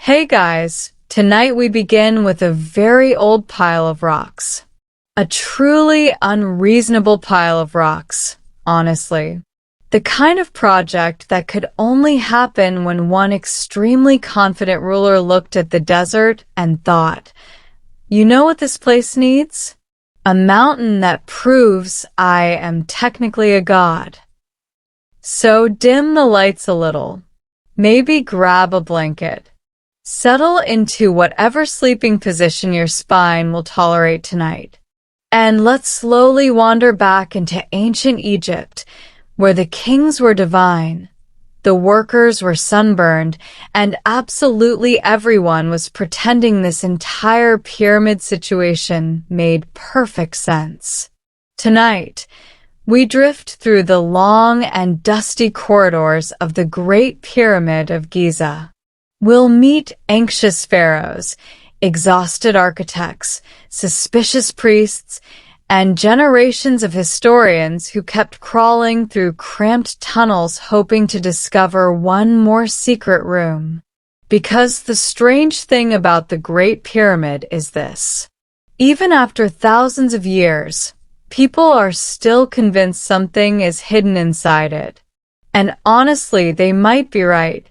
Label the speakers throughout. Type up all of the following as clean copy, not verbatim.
Speaker 1: Hey guys, tonight we begin with a very old pile of rocks. A truly unreasonable pile of rocks, honestly. The kind of project that could only happen when one extremely confident ruler looked at the desert and thought, you know what this place needs? A mountain that proves I am technically a god. So dim the lights a little. Maybe grab a blanket. Settle into whatever sleeping position your spine will tolerate tonight. And let's slowly wander back into ancient Egypt, where the kings were divine, the workers were sunburned, and absolutely everyone was pretending this entire pyramid situation made perfect sense. Tonight, we drift through the long and dusty corridors of the Great Pyramid of Giza. We'll meet anxious pharaohs, exhausted architects, suspicious priests, and generations of historians who kept crawling through cramped tunnels hoping to discover one more secret room. Because the strange thing about the Great Pyramid is this. Even after thousands of years, people are still convinced something is hidden inside it. And honestly, they might be right.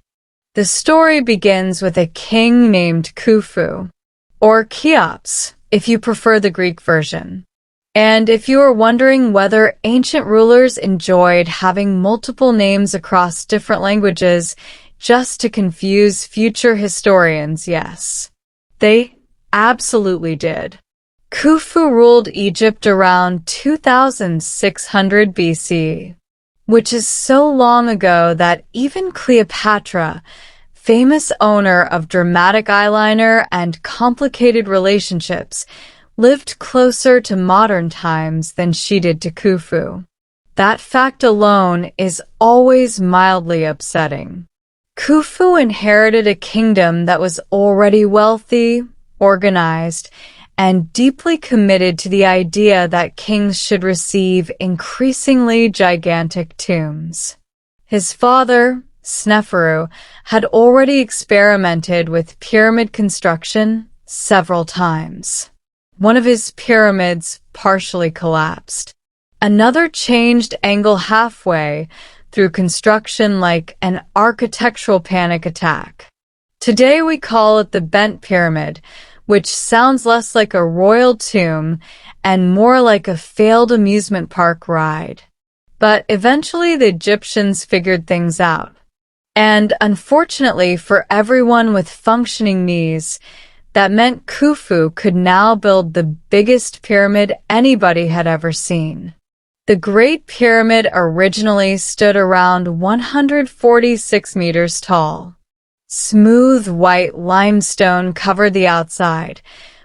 Speaker 1: The story begins with a king named Khufu, or Cheops, if you prefer the Greek version. And if you are wondering whether ancient rulers enjoyed having multiple names across different languages just to confuse future historians, yes, they absolutely did. Khufu ruled Egypt around 2600 BC. Which is so long ago that even Cleopatra, famous owner of dramatic eyeliner and complicated relationships, lived closer to modern times than she did to Khufu. That fact alone is always mildly upsetting. Khufu inherited a kingdom that was already wealthy, organized, and deeply committed to the idea that kings should receive increasingly gigantic tombs. His father, Sneferu, had already experimented with pyramid construction several times. One of his pyramids partially collapsed. Another changed angle halfway through construction like an architectural panic attack. Today we call it the Bent Pyramid, which sounds less like a royal tomb and more like a failed amusement park ride. But eventually the Egyptians figured things out. And unfortunately for everyone with functioning knees, that meant Khufu could now build the biggest pyramid anybody had ever seen. The Great Pyramid originally stood around 146 meters tall. Smooth white limestone covered the outside,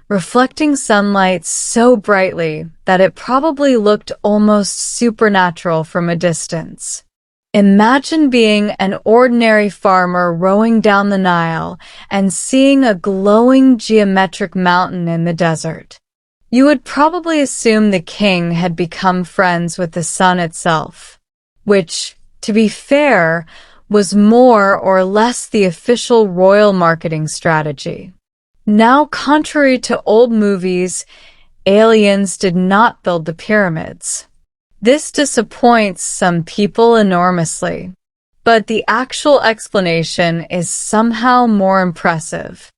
Speaker 1: reflecting sunlight so brightly that it probably looked almost supernatural from a distance. Imagine being an ordinary farmer rowing down the Nile and seeing a glowing geometric mountain in the desert. You would probably assume the king had become friends with the sun itself, which, to be fair, was more or less the official royal marketing strategy. Now, contrary to old movies, aliens did not build the pyramids. This disappoints some people enormously, but the actual explanation is somehow more impressive.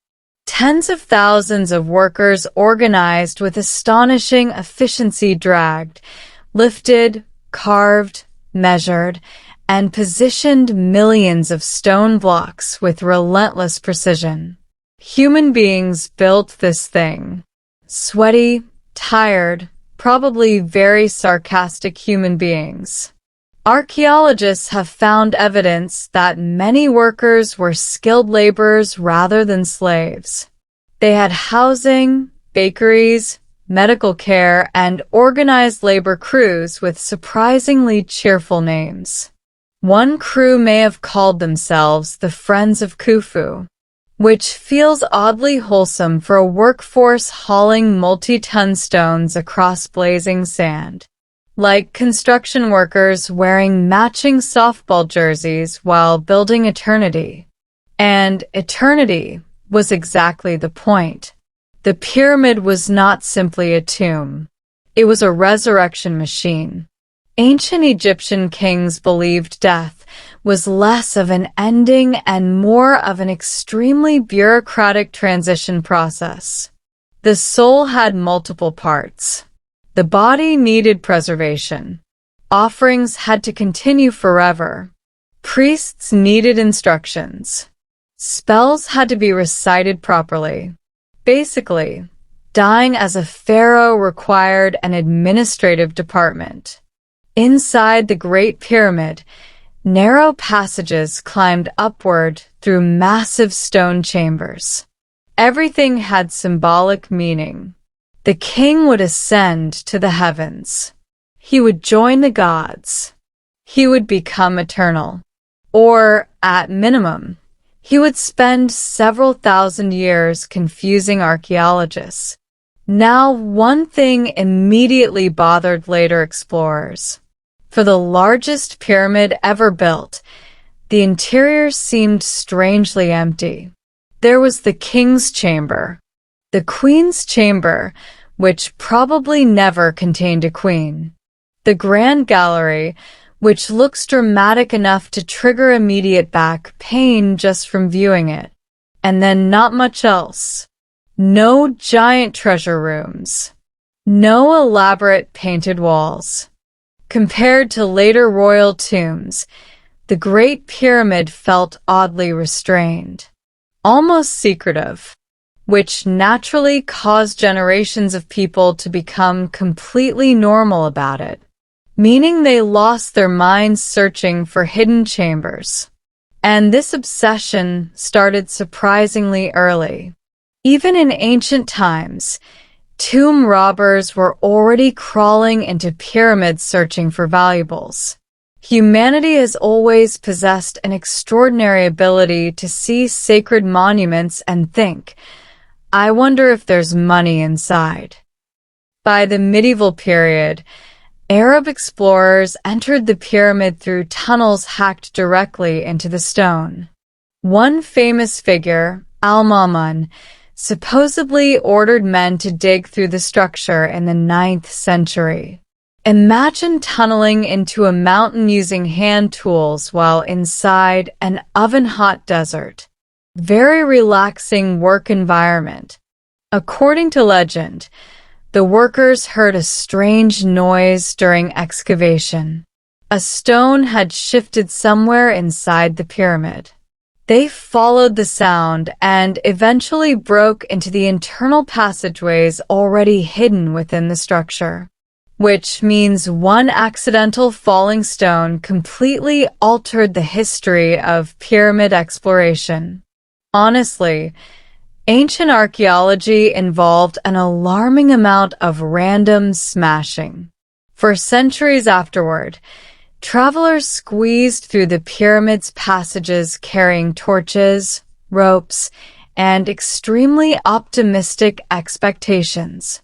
Speaker 1: Tens of thousands of workers organized with astonishing efficiency dragged, lifted, carved, measured, and positioned millions of stone blocks with relentless precision. Human beings built this thing. Sweaty, tired, probably very sarcastic human beings. Archaeologists have found evidence that many workers were skilled laborers rather than slaves. They had housing, bakeries, medical care, and organized labor crews with surprisingly cheerful names. One crew may have called themselves the Friends of Khufu, which feels oddly wholesome for a workforce hauling multi-ton stones across blazing sand. Like construction workers wearing matching softball jerseys while building eternity. And eternity, was exactly the point. The pyramid was not simply a tomb. It was a resurrection machine. Ancient Egyptian kings believed death was less of an ending and more of an extremely bureaucratic transition process. The soul had multiple parts. The body needed preservation. Offerings had to continue forever. Priests needed instructions. Spells had to be recited properly. Basically, dying as a pharaoh required an administrative department. Inside the Great Pyramid, narrow passages climbed upward through massive stone chambers. Everything had symbolic meaning. The king would ascend to the heavens. He would join the gods. He would become eternal. Or, at minimum, he would spend several thousand years confusing archaeologists. Now, one thing immediately bothered later explorers. For the largest pyramid ever built, the interior seemed strangely empty. There was the king's chamber, the queen's chamber, which probably never contained a queen, the grand gallery, which looks dramatic enough to trigger immediate back pain just from viewing it, and then not much else. No giant treasure rooms. No elaborate painted walls. Compared to later royal tombs, the Great Pyramid felt oddly restrained, almost secretive, which naturally caused generations of people to become completely normal about it, meaning they lost their minds searching for hidden chambers. And this obsession started surprisingly early. Even in ancient times, tomb robbers were already crawling into pyramids searching for valuables. Humanity has always possessed an extraordinary ability to see sacred monuments and think, I wonder if there's money inside. By the medieval period, Arab explorers entered the pyramid through tunnels hacked directly into the stone. One famous figure, Al-Ma'mun, supposedly ordered men to dig through the structure in the 9th century. Imagine tunneling into a mountain using hand tools while inside an oven-hot desert. Very relaxing work environment. According to legend, the workers heard a strange noise during excavation. A stone had shifted somewhere inside the pyramid. They followed the sound and eventually broke into the internal passageways already hidden within the structure, which means one accidental falling stone completely altered the history of pyramid exploration. Honestly, ancient archaeology involved an alarming amount of random smashing. For centuries afterward, travelers squeezed through the pyramid's passages carrying torches, ropes, and extremely optimistic expectations.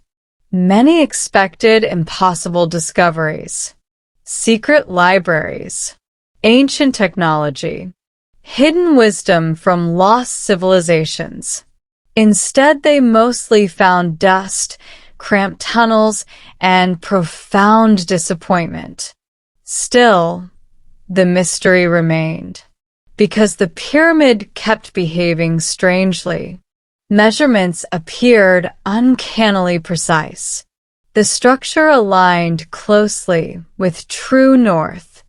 Speaker 1: Many expected impossible discoveries, secret libraries, ancient technology, hidden wisdom from lost civilizations. Instead, they mostly found dust, cramped tunnels, and profound disappointment. Still, the mystery remained, because the pyramid kept behaving strangely. Measurements appeared uncannily precise. The structure aligned closely with true north.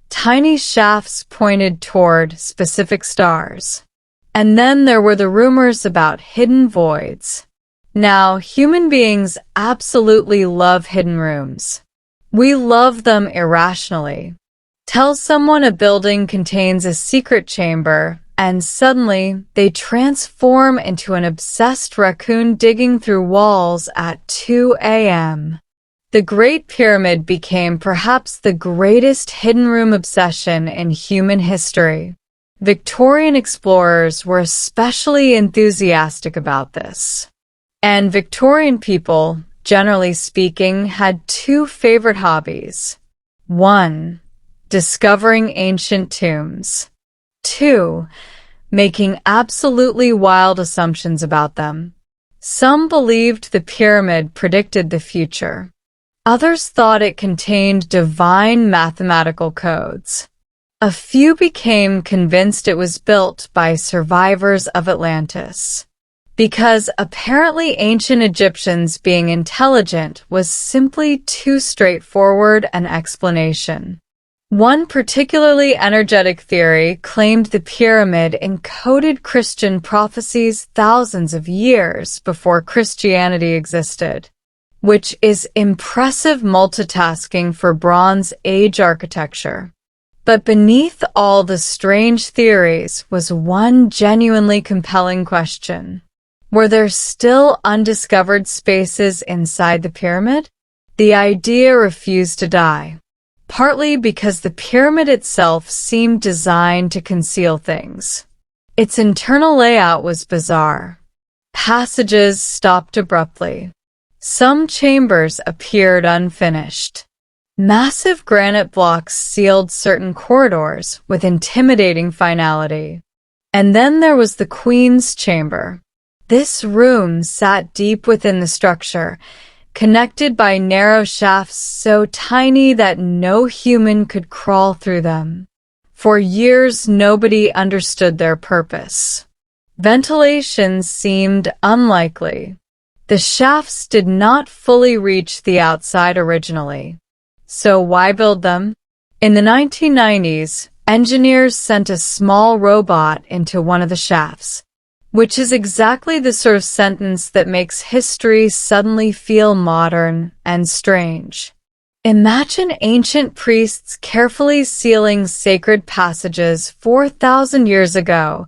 Speaker 1: Tiny shafts pointed toward specific stars. And then there were the rumors about hidden voids. Now, human beings absolutely love hidden rooms. We love them irrationally. Tell someone a building contains a secret chamber, and suddenly they transform into an obsessed raccoon digging through walls at 2 a.m. The Great Pyramid became perhaps the greatest hidden room obsession in human history. Victorian explorers were especially enthusiastic about this. And Victorian people, generally speaking, had two favorite hobbies. 1. Discovering ancient tombs. 2. making absolutely wild assumptions about them. Some believed the pyramid predicted the future. Others thought it contained divine mathematical codes. A few became convinced it was built by survivors of Atlantis, because apparently ancient Egyptians being intelligent was simply too straightforward an explanation. One particularly energetic theory claimed the pyramid encoded Christian prophecies thousands of years before Christianity existed, which is impressive multitasking for Bronze Age architecture. But beneath all the strange theories was one genuinely compelling question. Were there still undiscovered spaces inside the pyramid? The idea refused to die, partly because the pyramid itself seemed designed to conceal things. Its internal layout was bizarre. Passages stopped abruptly. Some chambers appeared unfinished. Massive granite blocks sealed certain corridors with intimidating finality. And then there was the Queen's Chamber. This room sat deep within the structure, connected by narrow shafts so tiny that no human could crawl through them. For years, nobody understood their purpose. Ventilation seemed unlikely. The shafts did not fully reach the outside originally. So why build them? In the 1990s, engineers sent a small robot into one of the shafts, which is exactly the sort of sentence that makes history suddenly feel modern and strange. Imagine ancient priests carefully sealing sacred passages 4,000 years ago,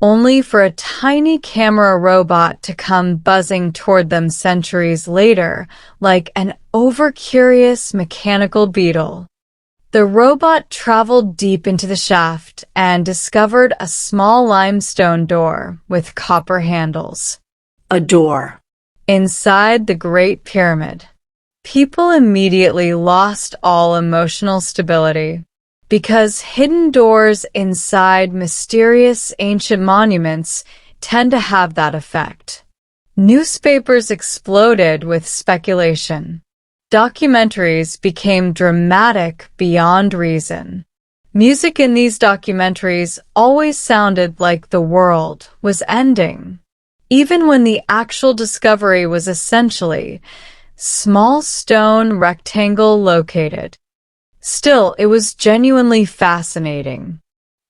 Speaker 1: only for a tiny camera robot to come buzzing toward them centuries later, like an over-curious mechanical beetle. The robot traveled deep into the shaft and discovered a small limestone door with copper handles.
Speaker 2: A door.
Speaker 1: Inside the Great Pyramid. People immediately lost all emotional stability, because hidden doors inside mysterious ancient monuments tend to have that effect. Newspapers exploded with speculation. Documentaries became dramatic beyond reason. Music in these documentaries always sounded like the world was ending, even when the actual discovery was essentially small stone rectangle located. Still, it was genuinely fascinating.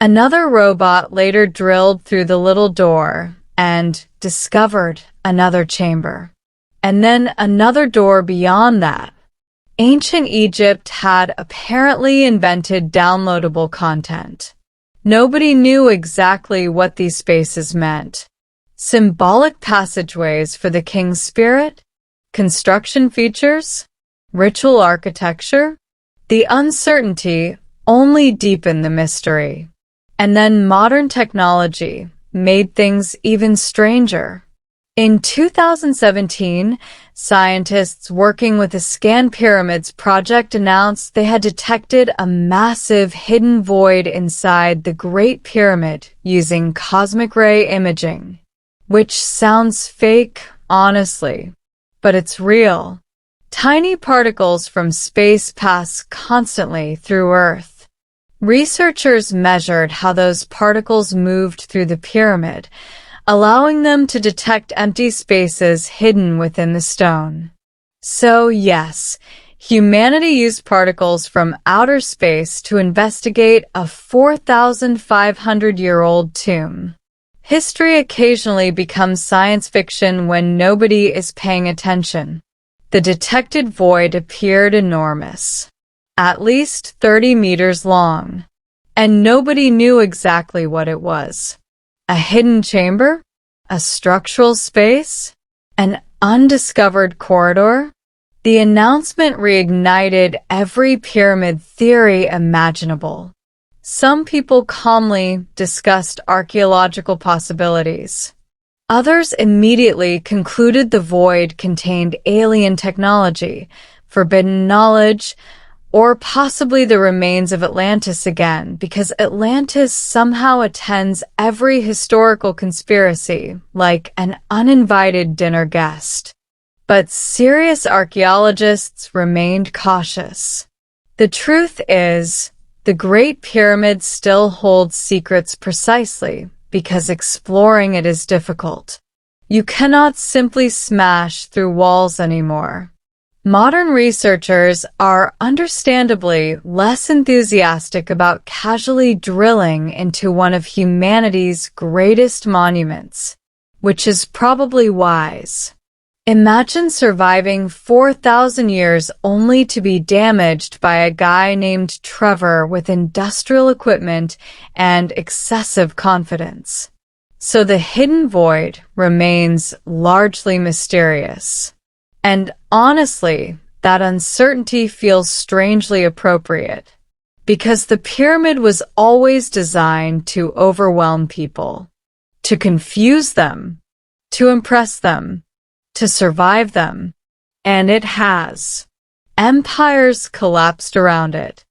Speaker 1: Another robot later drilled through the little door and discovered another chamber. And then another door beyond that. Ancient Egypt had apparently invented downloadable content. Nobody knew exactly what these spaces meant. Symbolic passageways for the king's spirit? Construction features? Ritual architecture? The uncertainty only deepened the mystery. And then modern technology made things even stranger. In 2017, scientists working with the Scan Pyramids project announced they had detected a massive hidden void inside the Great Pyramid using cosmic ray imaging. Which sounds fake, honestly, but it's real. Tiny particles from space pass constantly through Earth. Researchers measured how those particles moved through the pyramid, allowing them to detect empty spaces hidden within the stone. So yes, humanity used particles from outer space to investigate a 4,500-year-old tomb. History occasionally becomes science fiction when nobody is paying attention. The detected void appeared enormous, at least 30 meters long, and nobody knew exactly what it was. A hidden chamber? A structural space? An undiscovered corridor? The announcement reignited every pyramid theory imaginable. Some people calmly discussed archaeological possibilities. Others immediately concluded the void contained alien technology, forbidden knowledge, or possibly the remains of Atlantis again, because Atlantis somehow attends every historical conspiracy, like an uninvited dinner guest. But serious archaeologists remained cautious. The truth is, the Great Pyramid still holds secrets precisely because exploring it is difficult. You cannot simply smash through walls anymore. Modern researchers are understandably less enthusiastic about casually drilling into one of humanity's greatest monuments, which is probably wise. Imagine surviving 4,000 years only to be damaged by a guy named Trevor with industrial equipment and excessive confidence. So the hidden void remains largely mysterious. And honestly, that uncertainty feels strangely appropriate, because the pyramid was always designed to overwhelm people, to confuse them, to impress them, to survive them. And it has. Empires collapsed around it.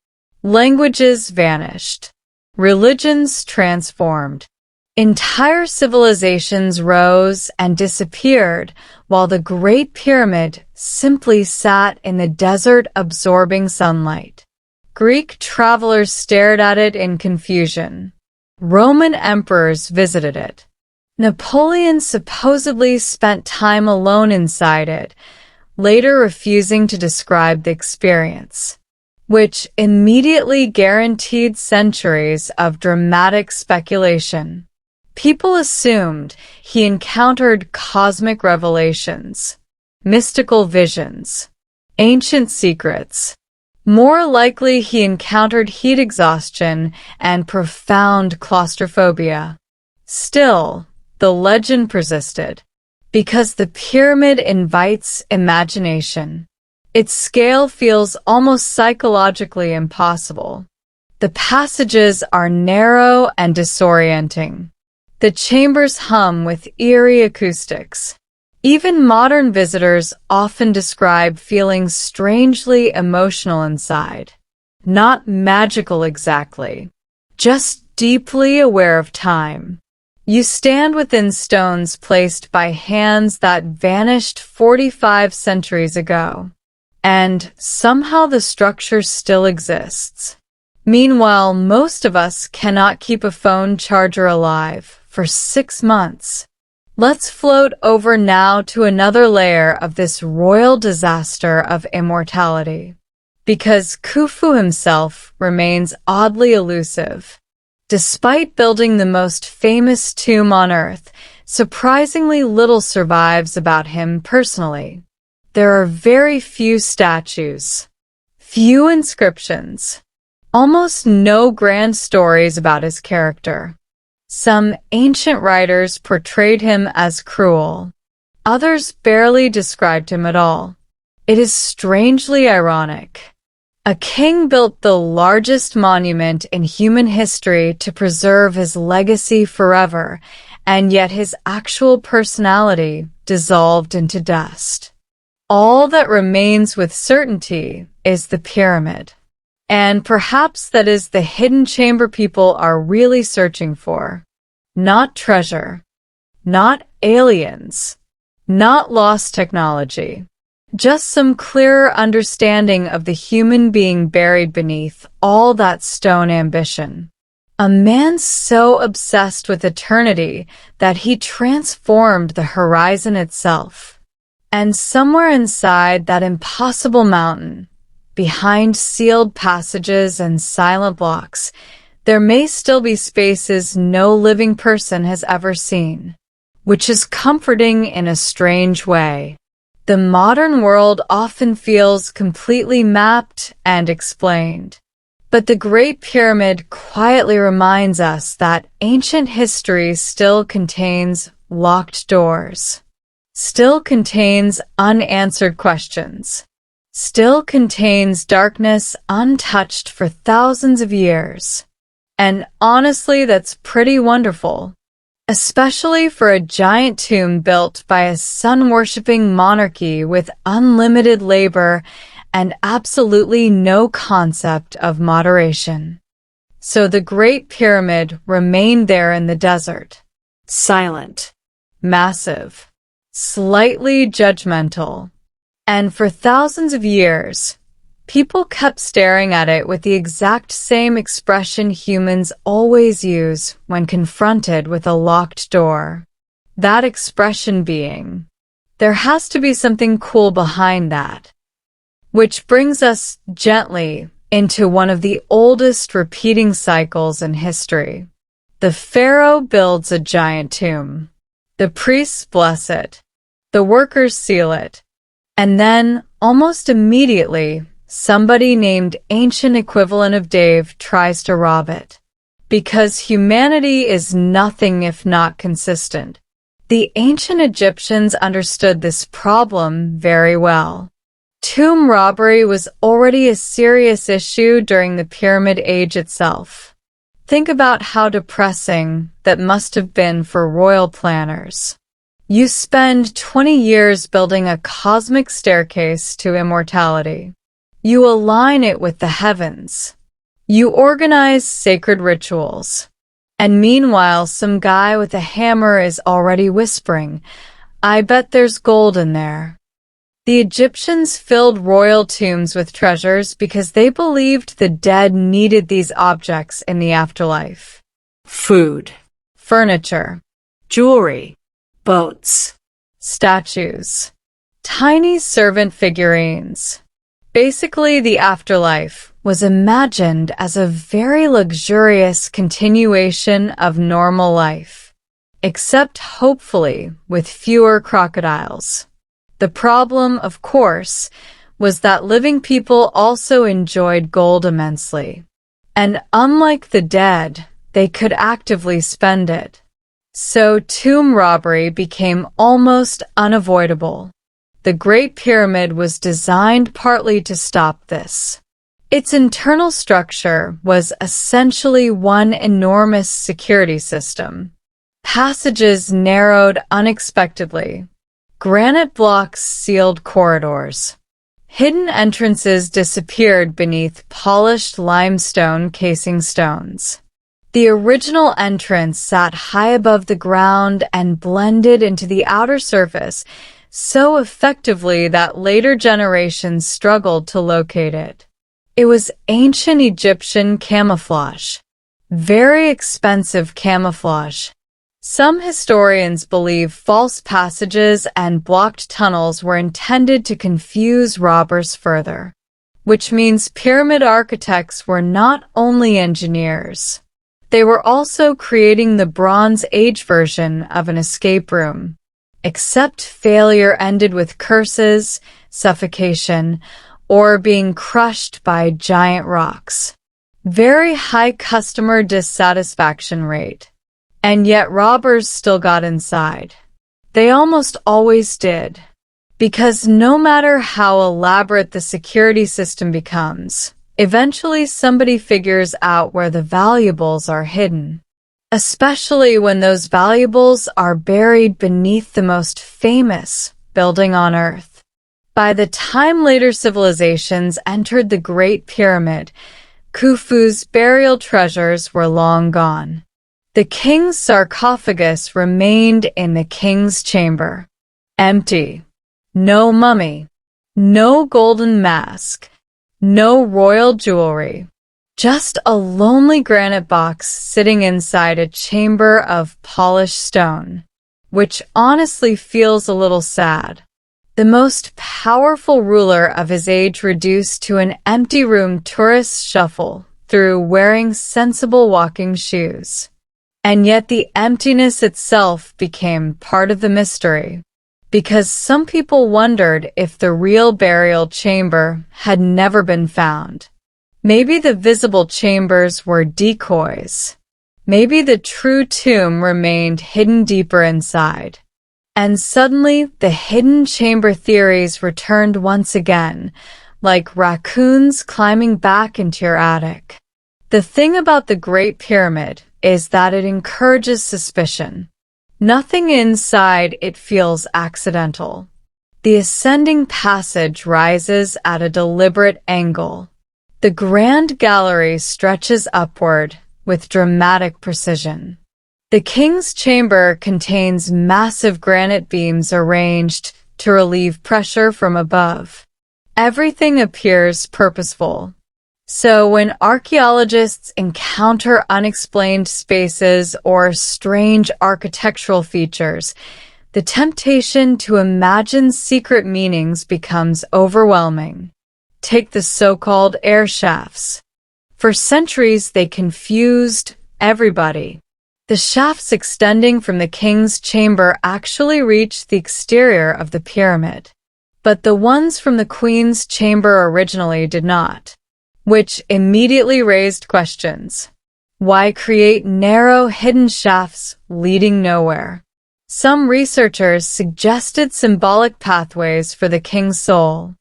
Speaker 1: Languages vanished. Religions transformed. Entire civilizations rose and disappeared, while the Great Pyramid simply sat in the desert absorbing sunlight. Greek travelers stared at it in confusion. Roman emperors visited it. Napoleon supposedly spent time alone inside it, later refusing to describe the experience, which immediately guaranteed centuries of dramatic speculation. People assumed he encountered cosmic revelations, mystical visions, ancient secrets. More likely, he encountered heat exhaustion and profound claustrophobia. Still, the legend persisted, because the pyramid invites imagination. Its scale feels almost psychologically impossible. The passages are narrow and disorienting. The chambers hum with eerie acoustics. Even modern visitors often describe feeling strangely emotional inside. Not magical exactly, just deeply aware of time. You stand within stones placed by hands that vanished 45 centuries ago, and somehow the structure still exists. Meanwhile, most of us cannot keep a phone charger alive for 6 months. Let's float over now to another layer of this royal disaster of immortality, because Khufu himself remains oddly elusive. Despite building the most famous tomb on Earth, surprisingly little survives about him personally. There are very few statues, few inscriptions, almost no grand stories about his character. Some ancient writers portrayed him as cruel. Others barely described him at all. It is strangely ironic. A king built the largest monument in human history to preserve his legacy forever, and yet his actual personality dissolved into dust. All that remains with certainty is the pyramid. And perhaps that is the hidden chamber people are really searching for. Not treasure, not aliens, not lost technology. Just some clearer understanding of the human being buried beneath all that stone ambition. A man so obsessed with eternity that he transformed the horizon itself. And somewhere inside that impossible mountain, behind sealed passages and silent blocks, there may still be spaces no living person has ever seen, which is comforting in a strange way. The modern world often feels completely mapped and explained. But the Great Pyramid quietly reminds us that ancient history still contains locked doors, still contains unanswered questions, still contains darkness untouched for thousands of years. And honestly, that's pretty wonderful. Especially for a giant tomb built by a sun-worshipping monarchy with unlimited labor and absolutely no concept of moderation. So the Great Pyramid remained there in the desert, silent, massive, slightly judgmental. And for thousands of years, people kept staring at it with the exact same expression humans always use when confronted with a locked door. That expression being, there has to be something cool behind that. Which brings us gently into one of the oldest repeating cycles in history. The pharaoh builds a giant tomb. The priests bless it. The workers seal it. And then, almost immediately, somebody named ancient equivalent of Dave tries to rob it. Because humanity is nothing if not consistent. The ancient Egyptians understood this problem very well. Tomb robbery was already a serious issue during the Pyramid Age itself. Think about how depressing that must have been for royal planners. You spend 20 years building a cosmic staircase to immortality. You align it with the heavens. You organize sacred rituals. And meanwhile, some guy with a hammer is already whispering, "I bet there's gold in there." The Egyptians filled royal tombs with treasures because they believed the dead needed these objects in the afterlife. Food, furniture, jewelry, boats, statues, tiny servant figurines. Basically, the afterlife was imagined as a very luxurious continuation of normal life, except hopefully with fewer crocodiles. The problem, of course, was that living people also enjoyed gold immensely. And unlike the dead, they could actively spend it. So tomb robbery became almost unavoidable. The Great Pyramid was designed partly to stop this. Its internal structure was essentially one enormous security system. Passages narrowed unexpectedly. Granite blocks sealed corridors. Hidden entrances disappeared beneath polished limestone casing stones. The original entrance sat high above the ground and blended into the outer surface so effectively that later generations struggled to locate it. It was ancient Egyptian camouflage. Very expensive camouflage. Some historians believe false passages and blocked tunnels were intended to confuse robbers further, which means pyramid architects were not only engineers. They were also creating the Bronze Age version of an escape room, except failure ended with curses, suffocation, or being crushed by giant rocks. Very high customer dissatisfaction rate. And yet robbers still got inside. They almost always did. Because no matter how elaborate the security system becomes, eventually somebody figures out where the valuables are hidden. Especially when those valuables are buried beneath the most famous building on Earth. By the time later civilizations entered the Great Pyramid, Khufu's burial treasures were long gone. The king's sarcophagus remained in the king's chamber. Empty. No mummy. No golden mask. No royal jewelry. Just a lonely granite box sitting inside a chamber of polished stone, which honestly feels a little sad. The most powerful ruler of his age reduced to an empty room tourists shuffle through wearing sensible walking shoes. And yet the emptiness itself became part of the mystery, because some people wondered if the real burial chamber had never been found. Maybe the visible chambers were decoys. Maybe the true tomb remained hidden deeper inside. And suddenly, the hidden chamber theories returned once again, like raccoons climbing back into your attic. The thing about the Great Pyramid is that it encourages suspicion. Nothing inside it feels accidental. The ascending passage rises at a deliberate angle. The grand gallery stretches upward with dramatic precision. The king's chamber contains massive granite beams arranged to relieve pressure from above. Everything appears purposeful. So when archaeologists encounter unexplained spaces or strange architectural features, the temptation to imagine secret meanings becomes overwhelming. Take the so-called air shafts. For centuries, they confused everybody. The shafts extending from the king's chamber actually reached the exterior of the pyramid. But the ones from the queen's chamber originally did not, which immediately raised questions. Why create narrow, hidden shafts leading nowhere? Some researchers suggested symbolic pathways for the king's soul.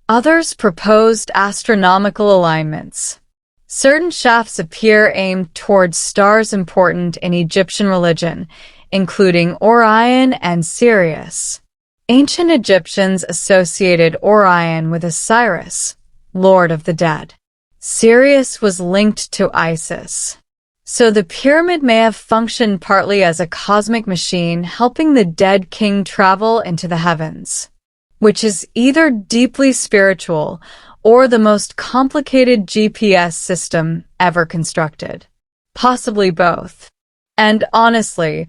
Speaker 1: Others proposed astronomical alignments. Certain shafts appear aimed towards stars important in Egyptian religion, including Orion and Sirius. Ancient Egyptians associated Orion with Osiris, Lord of the Dead. Sirius was linked to Isis. So the pyramid may have functioned partly as a cosmic machine helping the dead king travel into the heavens, which is either deeply spiritual or the most complicated GPS system ever constructed. Possibly both. And honestly,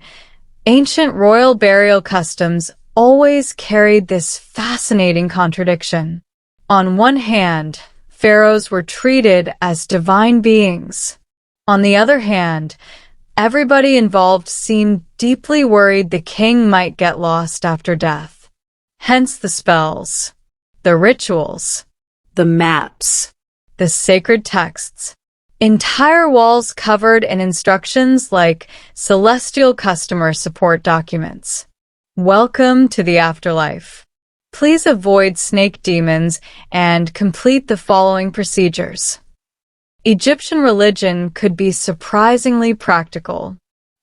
Speaker 1: ancient royal burial customs always carried this fascinating contradiction. On one hand, pharaohs were treated as divine beings. On the other hand, everybody involved seemed deeply worried the king might get lost after death. Hence the spells, the rituals, the maps, the sacred texts. Entire walls covered in instructions like celestial customer support documents. Welcome to the afterlife. Please avoid snake demons and complete the following procedures. Egyptian religion could be surprisingly practical.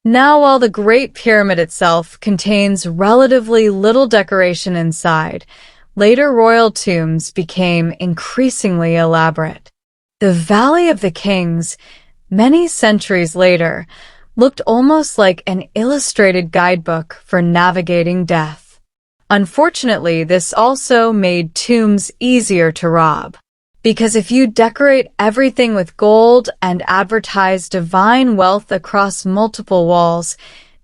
Speaker 1: Now, while the Great Pyramid itself contains relatively little decoration inside, later royal tombs became increasingly elaborate. The Valley of the Kings, many centuries later, looked almost like an illustrated guidebook for navigating death. Unfortunately, this also made tombs easier to rob. Because if you decorate everything with gold and advertise divine wealth across multiple walls,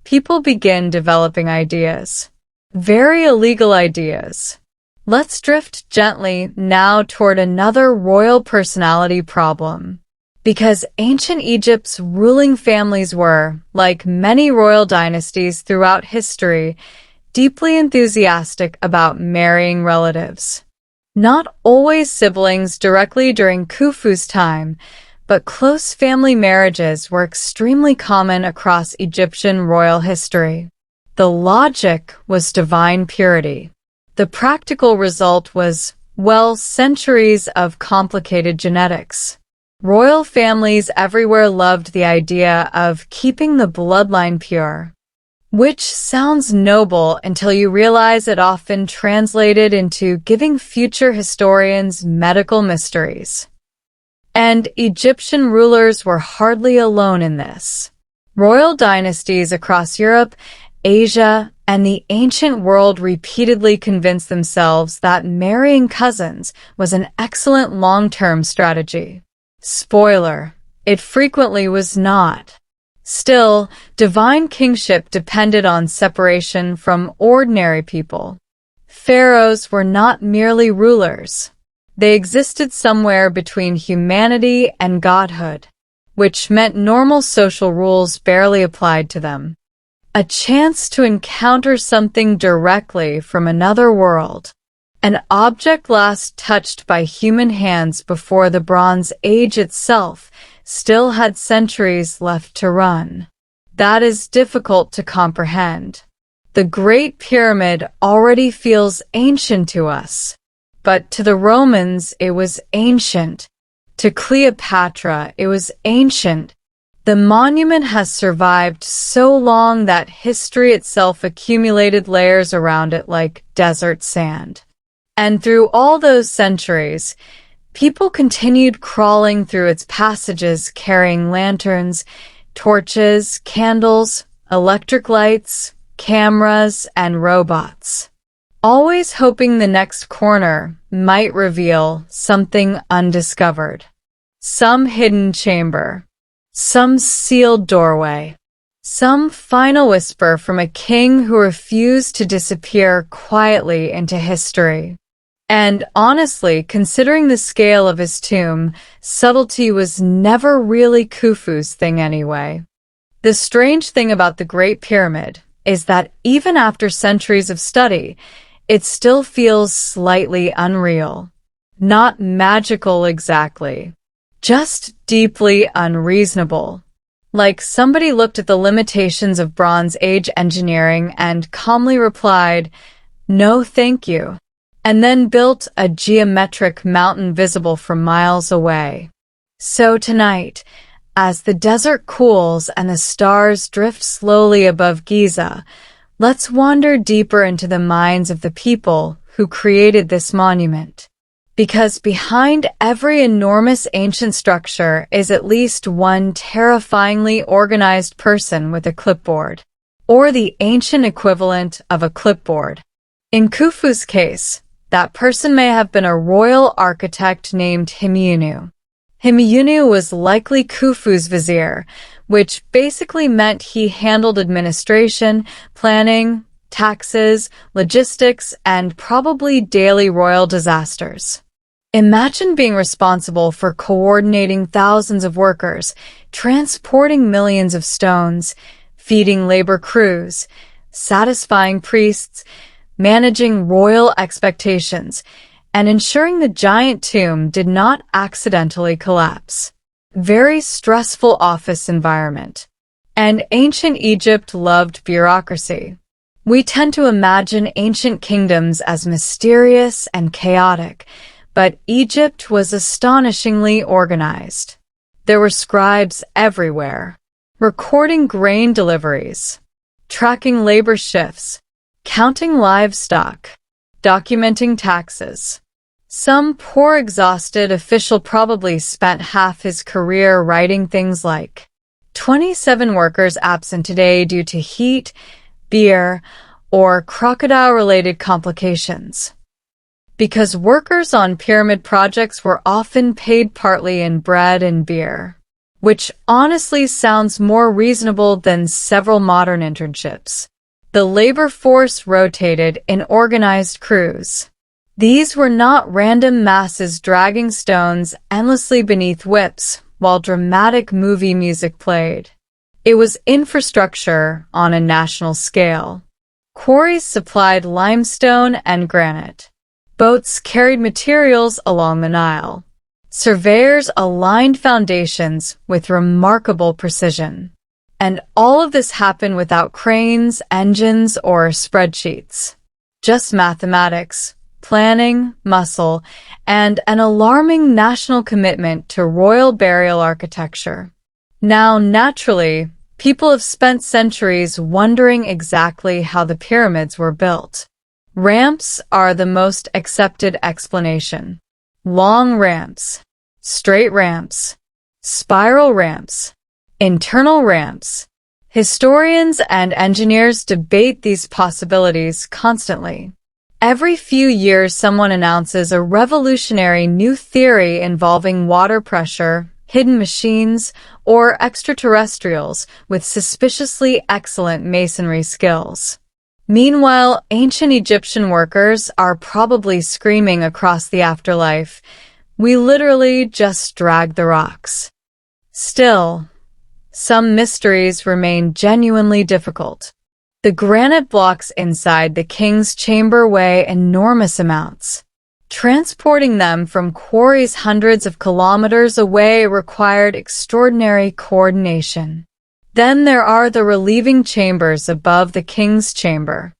Speaker 1: people begin developing ideas. Very illegal ideas. Let's drift gently now toward another royal personality problem. Because ancient Egypt's ruling families were, like many royal dynasties throughout history, deeply enthusiastic about marrying relatives. Not always siblings directly during Khufu's time, but close family marriages were extremely common across Egyptian royal history. The logic was divine purity. The practical result was, well, centuries of complicated genetics. Royal families everywhere loved the idea of keeping the bloodline pure, which sounds noble until you realize it often translated into giving future historians medical mysteries. And Egyptian rulers were hardly alone in this. Royal dynasties across Europe, Asia, and the ancient world repeatedly convinced themselves that marrying cousins was an excellent long-term strategy. Spoiler, it frequently was not. Still, divine kingship depended on separation from ordinary people. Pharaohs were not merely rulers. They existed somewhere between humanity and godhood, which meant normal social rules barely applied to them. A chance to encounter something directly from another world. An object last touched by human hands before the Bronze Age itself still had centuries left to run. That is difficult to comprehend. The Great Pyramid already feels ancient to us. But to the Romans, it was ancient. To Cleopatra, it was ancient. The monument has survived so long that history itself accumulated layers around it like desert sand. And through all those centuries, people continued crawling through its passages carrying lanterns, torches, candles, electric lights, cameras, and robots, always hoping the next corner might reveal something undiscovered. Some hidden chamber, some sealed doorway, some final whisper from a king who refused to disappear quietly into history. And honestly, considering the scale of his tomb, subtlety was never really Khufu's thing anyway. The strange thing about the Great Pyramid is that even after centuries of study, it still feels slightly unreal. Not magical exactly, just deeply unreasonable. Like somebody looked at the limitations of Bronze Age engineering and calmly replied, "No, thank you," and then built a geometric mountain visible from miles away. So tonight, as the desert cools and the stars drift slowly above Giza, let's wander deeper into the minds of the people who created this monument. Because behind every enormous ancient structure is at least one terrifyingly organized person with a clipboard, or the ancient equivalent of a clipboard. In Khufu's case, that person may have been a royal architect named Himyunu. Himyunu was likely Khufu's vizier, which basically meant he handled administration, planning, taxes, logistics, and probably daily royal disasters. Imagine being responsible for coordinating thousands of workers, transporting millions of stones, feeding labor crews, satisfying priests, managing royal expectations, and ensuring the giant tomb did not accidentally collapse. Very stressful office environment. And ancient Egypt loved bureaucracy. We tend to imagine ancient kingdoms as mysterious and chaotic, but Egypt was astonishingly organized. There were scribes everywhere, recording grain deliveries, tracking labor shifts, counting livestock, documenting taxes. Some poor exhausted official probably spent half his career writing things like 27 workers absent today due to heat, beer, or crocodile-related complications. Because workers on pyramid projects were often paid partly in bread and beer, which honestly sounds more reasonable than several modern internships. The labor force rotated in organized crews. These were not random masses dragging stones endlessly beneath whips while dramatic movie music played. It was infrastructure on a national scale. Quarries supplied limestone and granite. Boats carried materials along the Nile. Surveyors aligned foundations with remarkable precision. And all of this happened without cranes, engines, or spreadsheets. Just mathematics, planning, muscle, and an alarming national commitment to royal burial architecture. Now, naturally, people have spent centuries wondering exactly how the pyramids were built. Ramps are the most accepted explanation. Long ramps, straight ramps, spiral ramps, internal ramps. Historians and engineers debate these possibilities constantly. Every few years, someone announces a revolutionary new theory involving water pressure, hidden machines, or extraterrestrials with suspiciously excellent masonry skills. Meanwhile, ancient Egyptian workers are probably screaming across the afterlife, "We literally just dragged the rocks." Still, some mysteries remain genuinely difficult. The granite blocks inside the king's chamber weigh enormous amounts. Transporting them from quarries hundreds of kilometers away required extraordinary coordination. Then there are the relieving chambers above the king's chamber.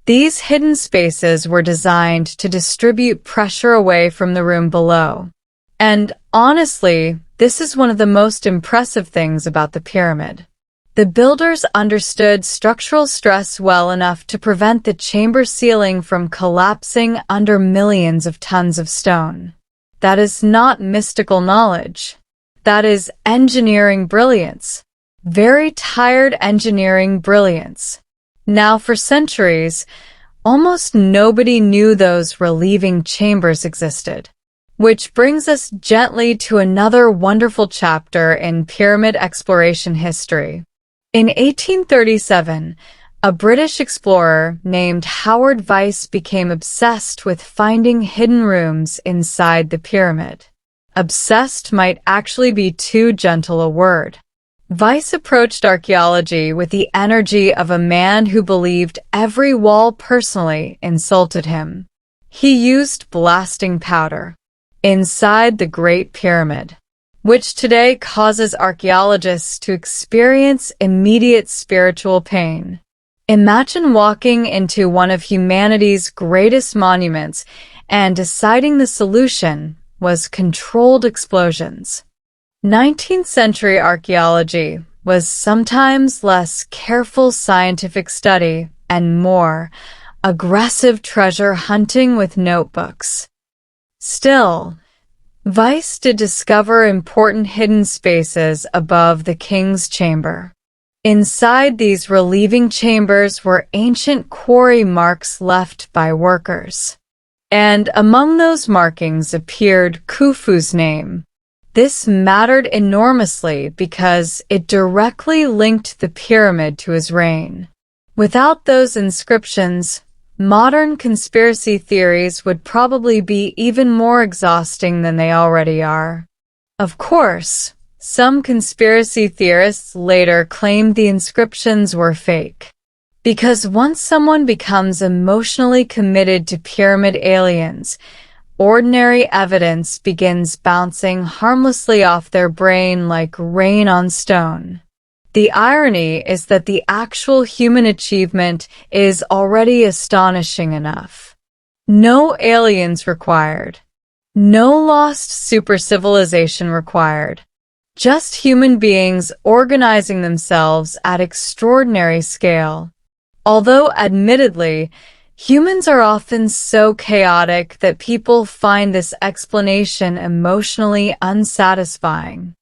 Speaker 1: These hidden spaces were designed to distribute pressure away from the room below. And honestly, this is one of the most impressive things about the pyramid. The builders understood structural stress well enough to prevent the chamber ceiling from collapsing under millions of tons of stone. That is not mystical knowledge. That is engineering brilliance. Very tired engineering brilliance. Now, for centuries, almost nobody knew those relieving chambers existed. Which brings us gently to another wonderful chapter in pyramid exploration history. In 1837, a British explorer named Howard Vyse became obsessed with finding hidden rooms inside the pyramid. Obsessed might actually be too gentle a word. Vyse approached archaeology with the energy of a man who believed every wall personally insulted him. He used blasting powder inside the Great Pyramid, which today causes archaeologists to experience immediate spiritual pain. Imagine walking into one of humanity's greatest monuments and deciding the solution was controlled explosions. 19th century archaeology was sometimes less careful scientific study and more aggressive treasure hunting with notebooks. Still, Vyse did discover important hidden spaces above the king's chamber. Inside these relieving chambers were ancient quarry marks left by workers. And among those markings appeared Khufu's name. This mattered enormously because it directly linked the pyramid to his reign. Without those inscriptions, modern conspiracy theories would probably be even more exhausting than they already are. Of course, some conspiracy theorists later claimed the inscriptions were fake. Because once someone becomes emotionally committed to pyramid aliens, ordinary evidence begins bouncing harmlessly off their brain like rain on stone. The irony is that the actual human achievement is already astonishing enough. No aliens required. No lost super-civilization required. Just human beings organizing themselves at extraordinary scale. Although, admittedly, humans are often so chaotic that people find this explanation emotionally unsatisfying.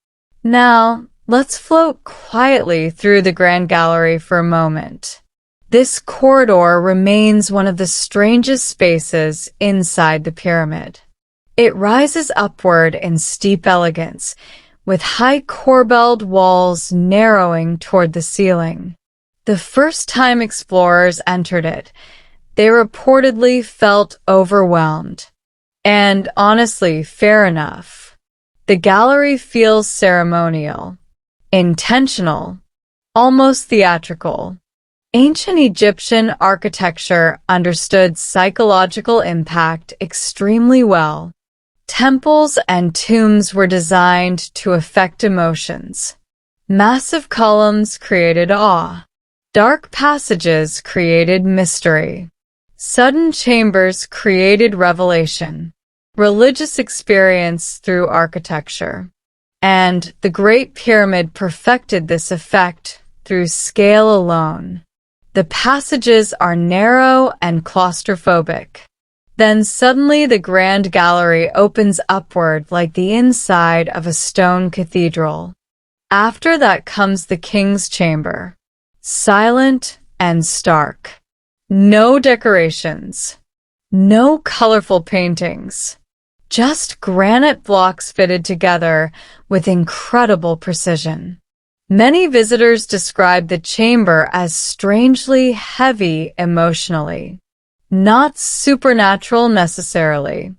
Speaker 1: Now, let's float quietly through the Grand Gallery for a moment. This corridor remains one of the strangest spaces inside the pyramid. It rises upward in steep elegance, with high corbelled walls narrowing toward the ceiling. The first time explorers entered it, they reportedly felt overwhelmed. And honestly, fair enough. The gallery feels ceremonial. Intentional, almost theatrical. Ancient Egyptian architecture understood psychological impact extremely well. Temples and tombs were designed to affect emotions. Massive columns created awe. Dark passages created mystery. Sudden chambers created revelation. Religious experience through architecture. And the Great Pyramid perfected this effect through scale alone. The passages are narrow and claustrophobic. Then suddenly the Grand Gallery opens upward like the inside of a stone cathedral. After that comes the King's Chamber. Silent and stark. No decorations. No colorful paintings. Just granite blocks fitted together with incredible precision. Many visitors describe the chamber as strangely heavy emotionally. Not supernatural necessarily,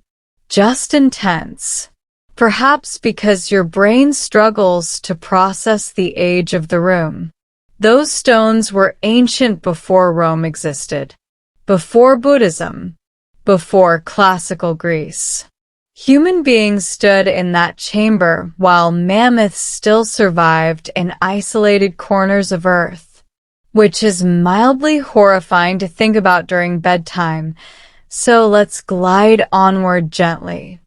Speaker 1: just intense. Perhaps because your brain struggles to process the age of the room. Those stones were ancient before Rome existed, before Buddhism, before classical Greece. Human beings stood in that chamber while mammoths still survived in isolated corners of Earth, which is mildly horrifying to think about during bedtime, so let's glide onward gently.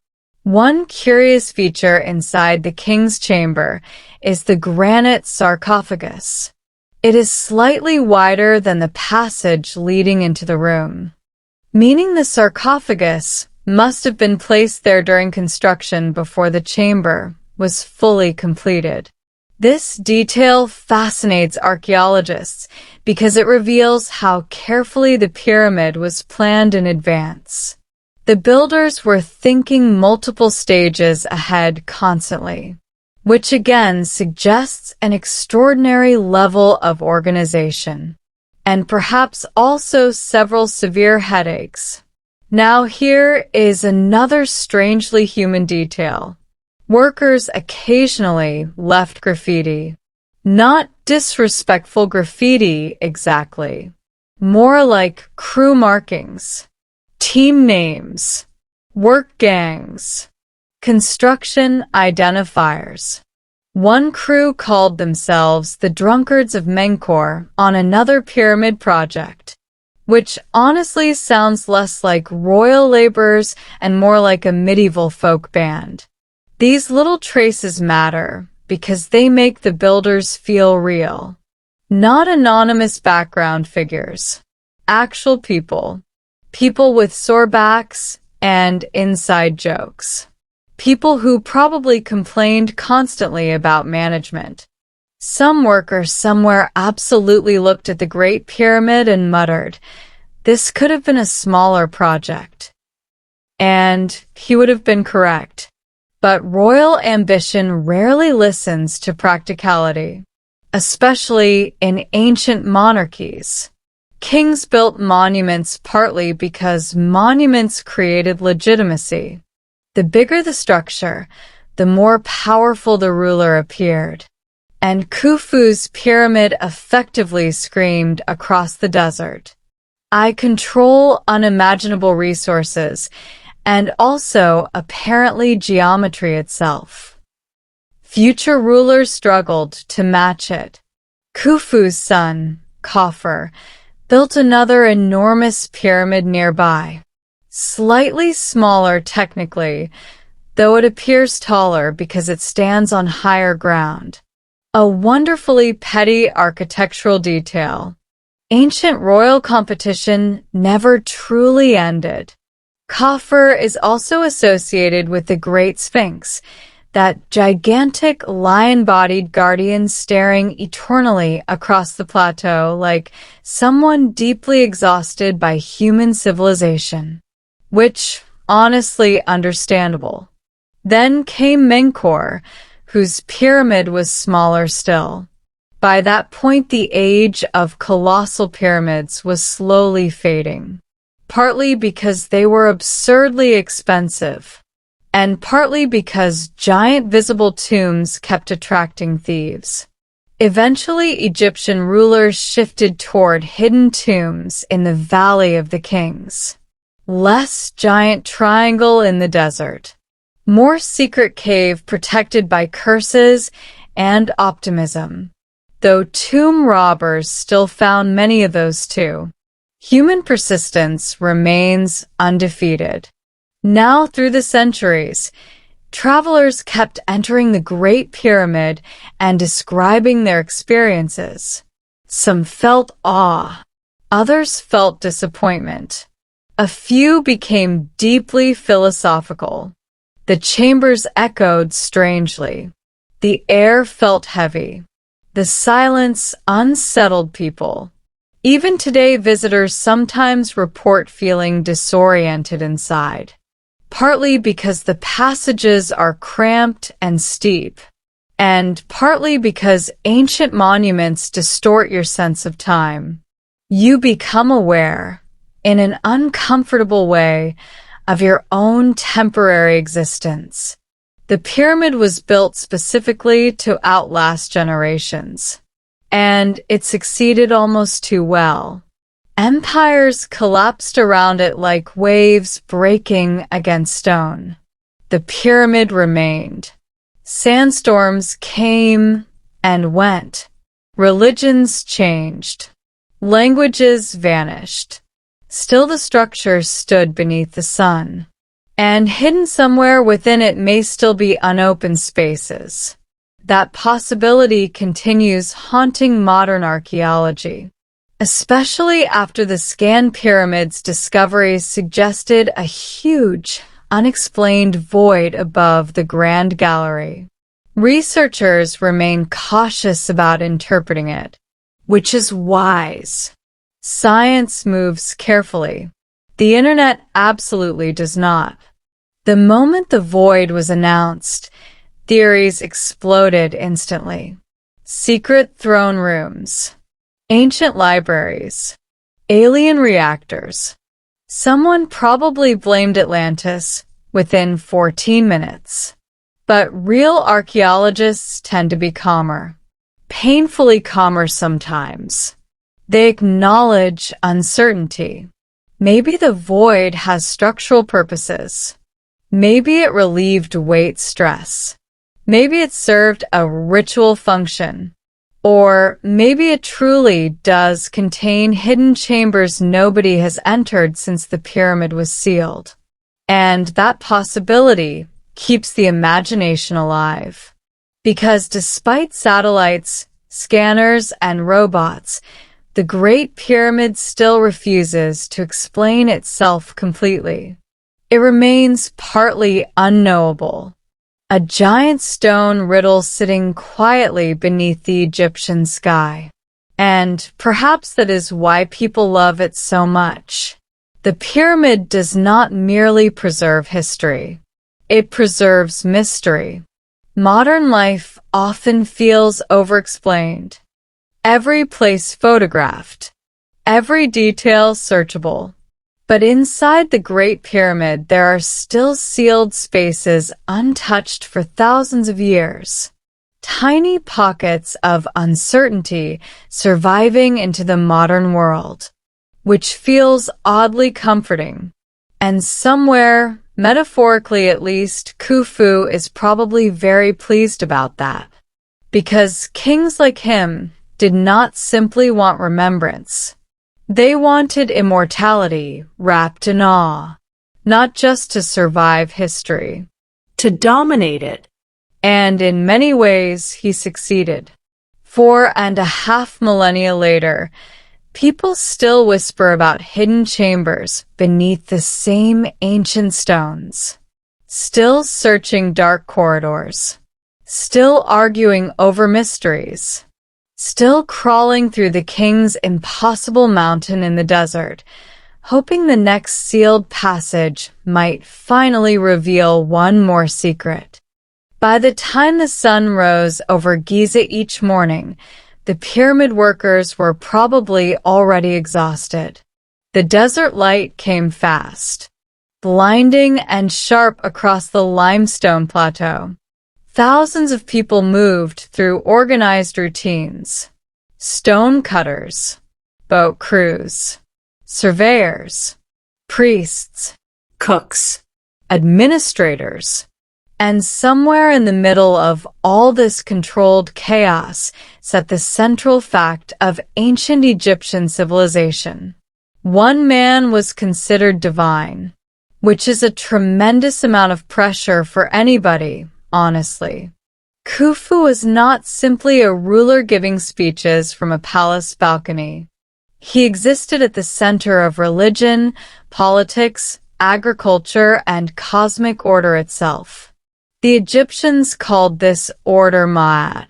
Speaker 1: One curious feature inside the king's chamber is the granite sarcophagus. It is slightly wider than the passage leading into the room, meaning the sarcophagus must have been placed there during construction before the chamber was fully completed. This detail fascinates archaeologists because it reveals how carefully the pyramid was planned in advance. The builders were thinking multiple stages ahead constantly, which again suggests an extraordinary level of organization, and perhaps also several severe headaches. Now here is another strangely human detail. Workers occasionally left graffiti. Not disrespectful graffiti exactly, more like crew markings, team names, work gangs, construction identifiers. One crew called themselves the Drunkards of Menkaure on another pyramid project, which honestly sounds less like royal laborers and more like a medieval folk band. These little traces matter because they make the builders feel real. Not anonymous background figures. Actual people. People with sore backs and inside jokes. People who probably complained constantly about management. Some worker somewhere absolutely looked at the Great Pyramid and muttered, "This could have been a smaller project." And he would have been correct. But royal ambition rarely listens to practicality, especially in ancient monarchies. Kings built monuments partly because monuments created legitimacy. The bigger the structure, the more powerful the ruler appeared. And Khufu's pyramid effectively screamed across the desert, "I control unimaginable resources," and also, apparently, geometry itself. Future rulers struggled to match it. Khufu's son, Khufu, built another enormous pyramid nearby. Slightly smaller technically, though it appears taller because it stands on higher ground. A wonderfully petty architectural detail. Ancient royal competition never truly ended. Khufu is also associated with the Great Sphinx, that gigantic lion-bodied guardian staring eternally across the plateau like someone deeply exhausted by human civilization. Which, honestly, understandable. Then came Menkaure, whose pyramid was smaller still. By that point, the age of colossal pyramids was slowly fading. Partly because they were absurdly expensive, and partly because giant visible tombs kept attracting thieves. Eventually, Egyptian rulers shifted toward hidden tombs in the Valley of the Kings. Less giant triangle in the desert. More secret cave protected by curses and optimism. Though tomb robbers still found many of those too. Human persistence remains undefeated. Now, through the centuries, travelers kept entering the Great Pyramid and describing their experiences. Some felt awe. Others felt disappointment. A few became deeply philosophical. The chambers echoed strangely. The air felt heavy. The silence unsettled people. Even today, visitors sometimes report feeling disoriented inside, partly because the passages are cramped and steep, and partly because ancient monuments distort your sense of time. You become aware, in an uncomfortable way, of your own temporary existence. The pyramid was built specifically to outlast generations. And it succeeded almost too well. Empires collapsed around it like waves breaking against stone. The pyramid remained. Sandstorms came and went. Religions changed. Languages vanished. Still the structure stood beneath the sun. And hidden somewhere within it may still be unopened spaces. That possibility continues haunting modern archaeology, especially after the Scan Pyramids discoveries suggested a huge, unexplained void above the Grand Gallery. Researchers remain cautious about interpreting it, which is wise. Science moves carefully. The internet absolutely does not. The moment the void was announced, theories exploded instantly. Secret throne rooms, ancient libraries, alien reactors. Someone probably blamed Atlantis within 14 minutes. But real archaeologists tend to be calmer, painfully calmer sometimes. They acknowledge uncertainty. Maybe the void has structural purposes. Maybe it relieved weight stress. Maybe it served a ritual function. Or maybe it truly does contain hidden chambers nobody has entered since the pyramid was sealed. And that possibility keeps the imagination alive. Because despite satellites, scanners, and robots, the Great Pyramid still refuses to explain itself completely. It remains partly unknowable, a giant stone riddle sitting quietly beneath the Egyptian sky. And perhaps that is why people love it so much. The pyramid does not merely preserve history. It preserves mystery. Modern life often feels overexplained. Every place photographed, every detail searchable. But inside the Great Pyramid, there are still sealed spaces untouched for thousands of years. Tiny pockets of uncertainty surviving into the modern world, which feels oddly comforting. And somewhere, metaphorically at least, Khufu is probably very pleased about that. Because kings like him did not simply want remembrance. They wanted immortality wrapped in awe, not just to survive history, to dominate it. And in many ways, he succeeded. 4.5 millennia later, people still whisper about hidden chambers beneath the same ancient stones, still searching dark corridors, still arguing over mysteries, still crawling through the king's impossible mountain in the desert, hoping the next sealed passage might finally reveal one more secret. By the time the sun rose over Giza each morning, the pyramid workers were probably already exhausted. The desert light came fast, blinding and sharp across the limestone plateau. Thousands of people moved through organized routines. Stone cutters, boat crews, surveyors, priests, cooks, administrators. And somewhere in the middle of all this controlled chaos sat the central fact of ancient Egyptian civilization. One man was considered divine, which is a tremendous amount of pressure for anybody, honestly. Khufu was not simply a ruler giving speeches from a palace balcony. He existed at the center of religion, politics, agriculture, and cosmic order itself. The Egyptians called this order ma'at,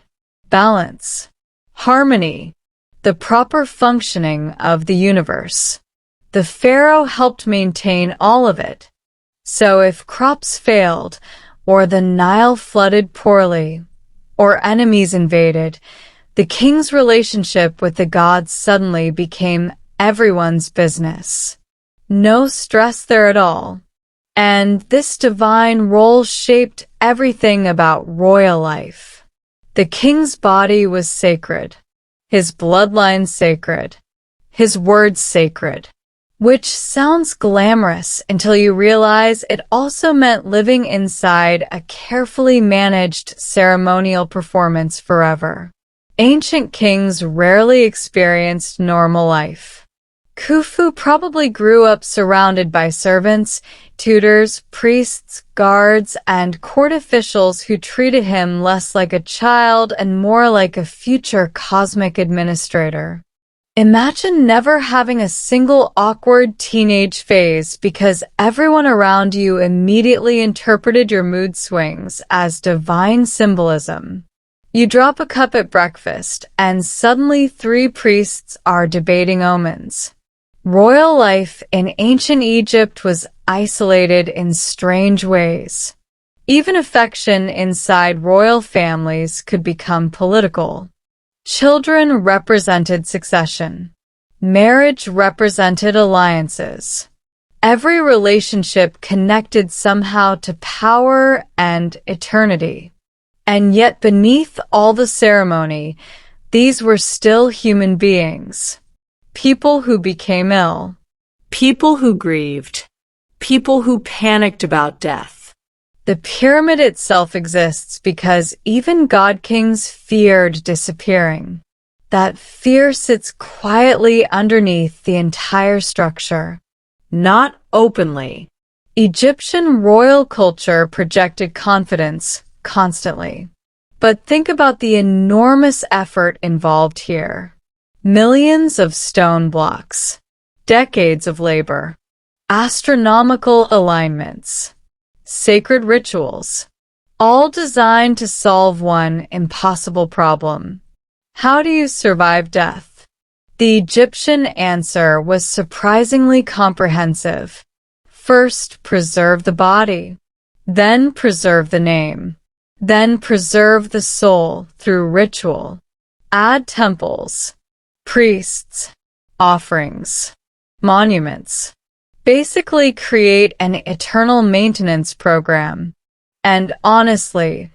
Speaker 1: balance, harmony, the proper functioning of the universe. The pharaoh helped maintain all of it. So if crops failed, or the Nile flooded poorly, or enemies invaded, the king's relationship with the gods suddenly became everyone's business. No stress there at all. And this divine role shaped everything about royal life. The king's body was sacred, his bloodline sacred, his words sacred, which sounds glamorous until you realize it also meant living inside a carefully managed ceremonial performance forever. Ancient kings rarely experienced normal life. Khufu probably grew up surrounded by servants, tutors, priests, guards, and court officials who treated him less like a child and more like a future cosmic administrator. Imagine never having a single awkward teenage phase because everyone around you immediately interpreted your mood swings as divine symbolism. You drop a cup at breakfast, and suddenly 3 priests are debating omens. Royal life in ancient Egypt was isolated in strange ways. Even affection inside royal families could become political. Children represented succession. Marriage represented alliances. Every relationship connected somehow to power and eternity. And yet beneath all the ceremony, these were still human beings. People who became ill.
Speaker 2: People who grieved. People who panicked about death.
Speaker 1: The pyramid itself exists because even god-kings feared disappearing. That fear sits quietly underneath the entire structure.
Speaker 2: Not openly.
Speaker 1: Egyptian royal culture projected confidence constantly. But think about the enormous effort involved here. Millions of stone blocks. Decades of labor. Astronomical alignments. Sacred rituals. All designed to solve one impossible problem. How do you survive death? The Egyptian answer was surprisingly comprehensive. First, preserve the body. Then preserve the name. Then preserve the soul through ritual. Add temples, priests, offerings, monuments. Basically create an eternal maintenance program. And honestly,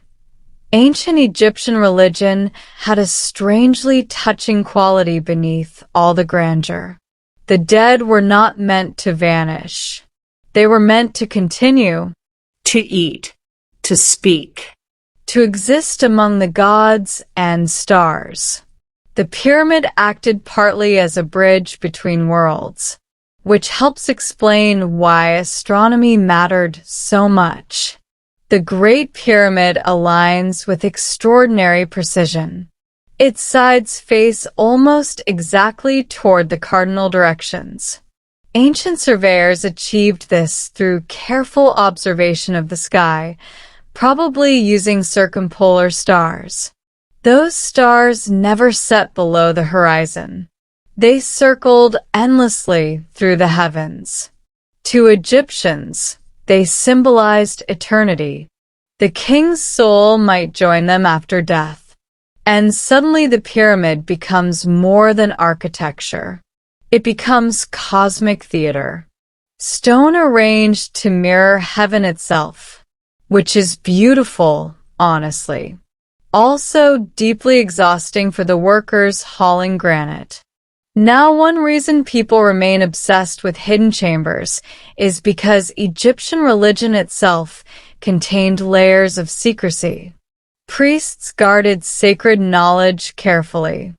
Speaker 1: ancient Egyptian religion had a strangely touching quality beneath all the grandeur. The dead were not meant to vanish. They were meant to continue.
Speaker 2: To eat. To speak.
Speaker 1: To exist among the gods and stars. The pyramid acted partly as a bridge between worlds, which helps explain why astronomy mattered so much. The Great Pyramid aligns with extraordinary precision. Its sides face almost exactly toward the cardinal directions. Ancient surveyors achieved this through careful observation of the sky, probably using circumpolar stars. Those stars never set below the horizon. They circled endlessly through the heavens. To Egyptians, they symbolized eternity. The king's soul might join them after death. And suddenly the pyramid becomes more than architecture. It becomes cosmic theater. Stone arranged to mirror heaven itself, which is beautiful, honestly. Also deeply exhausting for the workers hauling granite. Now, one reason people remain obsessed with hidden chambers is because Egyptian religion itself contained layers of secrecy. Priests guarded sacred knowledge carefully.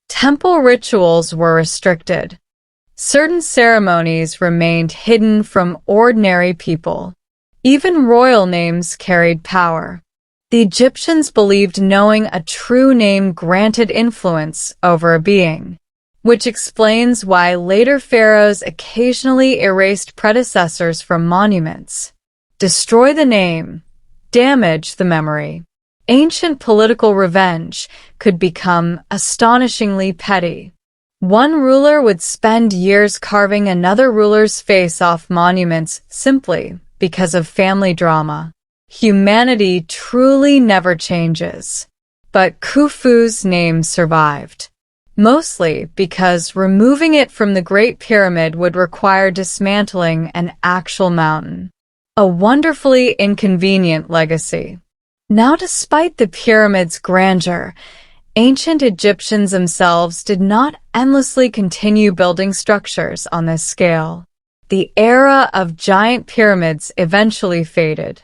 Speaker 1: Temple rituals were restricted. Certain ceremonies remained hidden from ordinary people. Even royal names carried power. The Egyptians believed knowing a true name granted influence over a being, which explains why later pharaohs occasionally erased predecessors from monuments. Destroy the name, damage the memory. Ancient political revenge could become astonishingly petty. One ruler would spend years carving another ruler's face off monuments simply because of family drama. Humanity truly never changes. But Khufu's name survived. Mostly because removing it from the Great Pyramid would require dismantling an actual mountain. A wonderfully inconvenient legacy. Now, despite the pyramid's grandeur, ancient Egyptians themselves did not endlessly continue building structures on this scale. The era of giant pyramids eventually faded,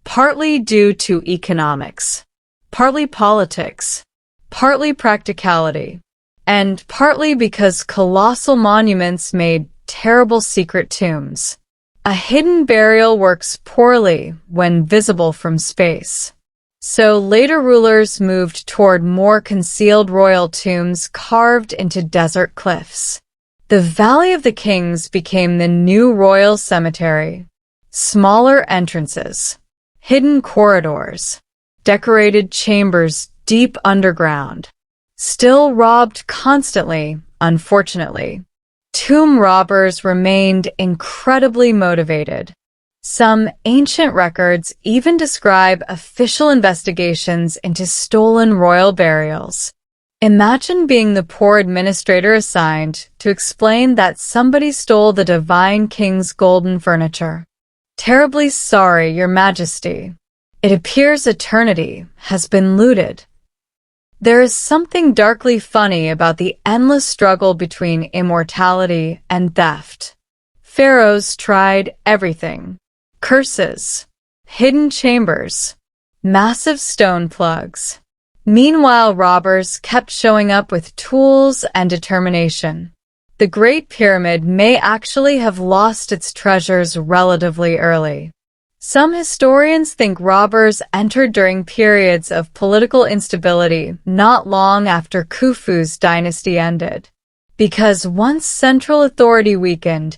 Speaker 1: partly due to economics, partly politics, partly practicality. and partly because colossal monuments made terrible secret tombs. A hidden burial works poorly when visible from space. So later rulers moved toward more concealed royal tombs carved into desert cliffs. The Valley of the Kings became the new royal cemetery. Smaller entrances, hidden corridors, decorated chambers deep underground. Still robbed constantly, unfortunately. Tomb robbers remained incredibly motivated. Some ancient records even describe official investigations into stolen royal burials. Imagine being the poor administrator assigned to explain that somebody stole the divine king's golden furniture. Terribly sorry, Your Majesty. It appears eternity has been looted. There is something darkly funny about the endless struggle between immortality and theft. Pharaohs tried everything. Curses, hidden chambers, massive stone plugs. Meanwhile, robbers kept showing up with tools and determination. The Great Pyramid may actually have lost its treasures relatively early. Some historians think robbers entered during periods of political instability not long after Khufu's dynasty ended. Because once central authority weakened,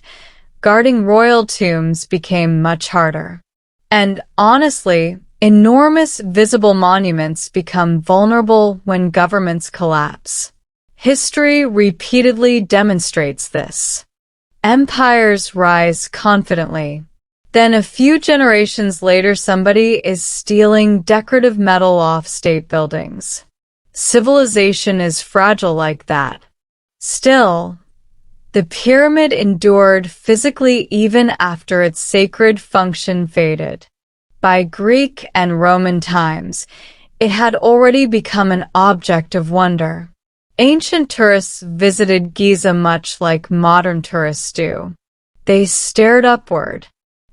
Speaker 1: guarding royal tombs became much harder. And honestly, enormous visible monuments become vulnerable when governments collapse. History repeatedly demonstrates this. Empires rise confidently. Then a few generations later, somebody is stealing decorative metal off state buildings. Civilization is fragile like that. Still, the pyramid endured physically even after its sacred function faded. By Greek and Roman times, it had already become an object of wonder. Ancient tourists visited Giza much like modern tourists do. They stared upward.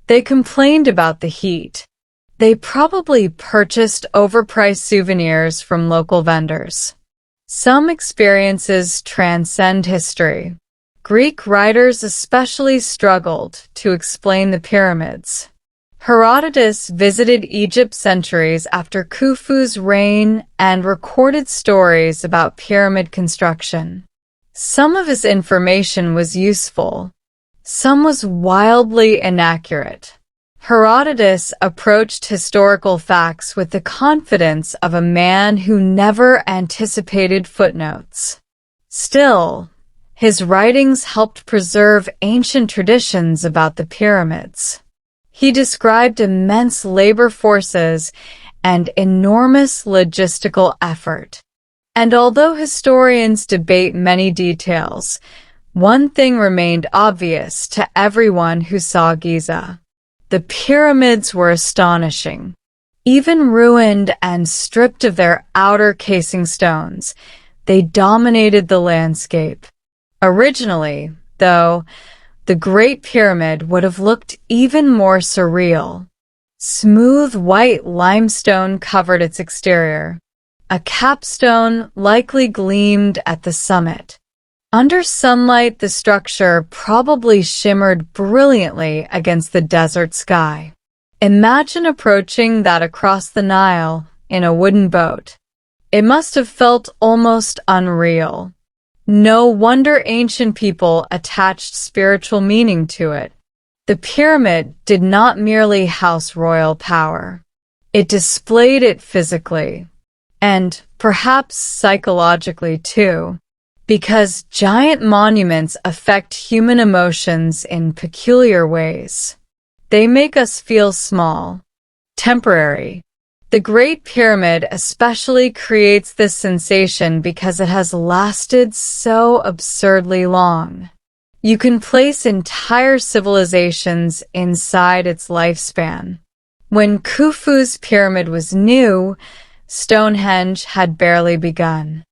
Speaker 1: They complained about the heat. They probably purchased overpriced souvenirs from local vendors. Some experiences transcend history. Greek writers especially struggled to explain the pyramids. Herodotus visited Egypt centuries after Khufu's reign and recorded stories about pyramid construction. Some of his information was useful. Some was wildly inaccurate. Herodotus approached historical facts with the confidence of a man who never anticipated footnotes. Still, his writings helped preserve ancient traditions about the pyramids. He described immense labor forces and enormous logistical effort. And although historians debate many details, one thing remained obvious to everyone who saw Giza. The pyramids were astonishing. Even ruined and stripped of their outer casing stones, they dominated the landscape. Originally, though, the Great Pyramid would have looked even more surreal. Smooth white limestone covered its exterior. A capstone likely gleamed at the summit. Under sunlight, the structure probably shimmered brilliantly against the desert sky. Imagine approaching that across the Nile in a wooden boat. It must have felt almost unreal. No wonder ancient people attached spiritual meaning to it. The pyramid did not merely house royal power. It displayed it physically, and perhaps psychologically too, because giant monuments affect human emotions in peculiar ways. They make us feel small, temporary. The Great Pyramid especially creates this sensation because it has lasted so absurdly long. You can place entire civilizations inside its lifespan. When Khufu's pyramid was new, Stonehenge had barely begun.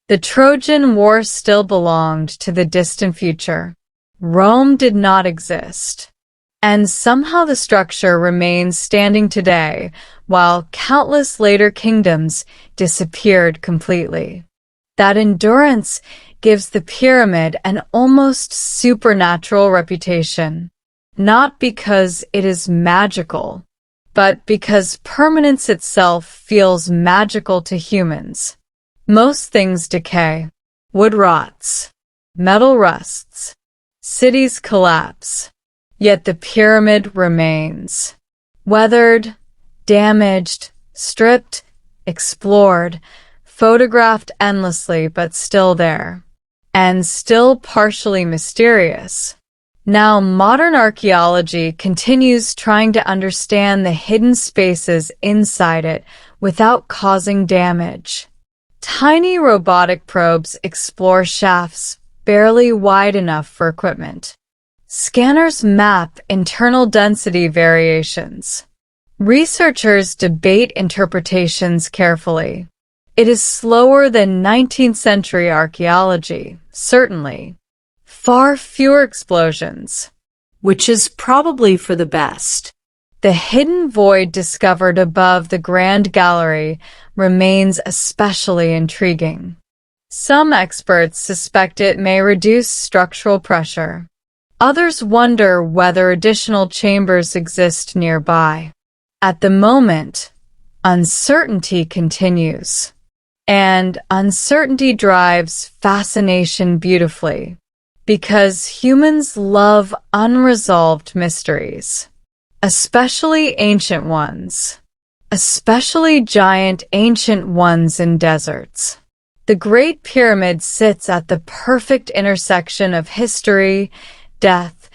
Speaker 1: The Trojan War still belonged to the distant future. Rome did not exist. And somehow the structure remains standing today, while countless later kingdoms disappeared completely. That endurance gives the pyramid an almost supernatural reputation, not because it is magical, but because permanence itself feels magical to humans. Most things decay. Wood rots. Metal rusts. Cities collapse. Yet the pyramid remains. Weathered, damaged, stripped, explored, photographed endlessly, but still there. And still partially mysterious. Now, modern archaeology continues trying to understand the hidden spaces inside it without causing damage. Tiny robotic probes explore shafts barely wide enough for equipment. Scanners map internal density variations. Researchers debate interpretations carefully. It is slower than 19th century archaeology, certainly. Far fewer explosions.
Speaker 2: Which is probably for the best.
Speaker 1: The hidden void discovered above the Grand Gallery remains especially intriguing. Some experts suspect it may reduce structural pressure. Others wonder whether additional chambers exist nearby. At the moment, uncertainty continues. And uncertainty drives fascination beautifully, because humans love unresolved mysteries, especially ancient ones, especially giant ancient ones in deserts. The Great Pyramid sits at the perfect intersection of history, death,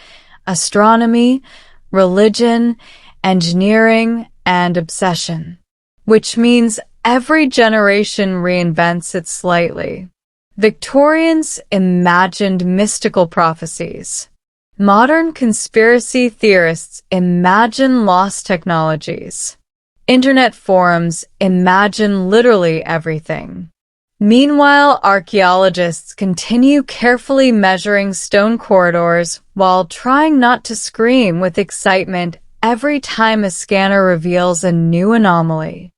Speaker 1: astronomy, religion, engineering, and obsession, which means every generation reinvents it slightly. Victorians imagined mystical prophecies. Modern conspiracy theorists imagine lost technologies. Internet forums imagine literally everything. Meanwhile, archaeologists continue carefully measuring stone corridors while trying not to scream with excitement every time a scanner reveals a new anomaly.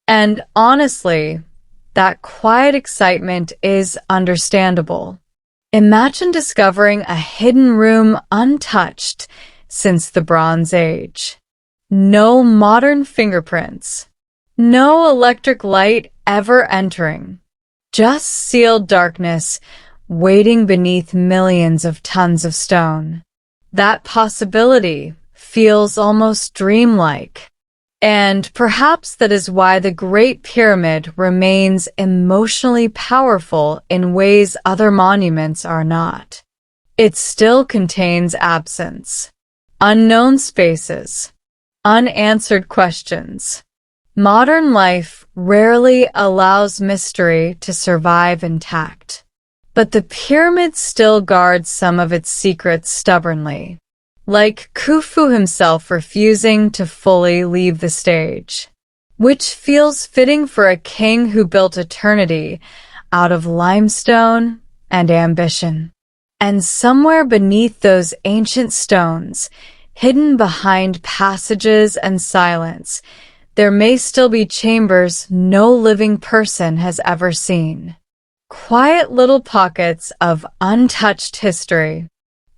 Speaker 1: And honestly, that quiet excitement is understandable. Imagine discovering a hidden room untouched since the Bronze Age. No modern fingerprints. No electric light ever entering. Just sealed darkness waiting beneath millions of tons of stone. That possibility feels almost dreamlike. And perhaps that is why the Great Pyramid remains emotionally powerful in ways other monuments are not. It still contains absence, unknown spaces, unanswered questions. Modern life rarely allows mystery to survive intact. But the pyramid still guards some of its secrets stubbornly, like Khufu himself refusing to fully leave the stage, which feels fitting for a king who built eternity out of limestone and ambition. And somewhere beneath those ancient stones, hidden behind passages and silence, there may still be chambers no living person has ever seen. Quiet little pockets of untouched history,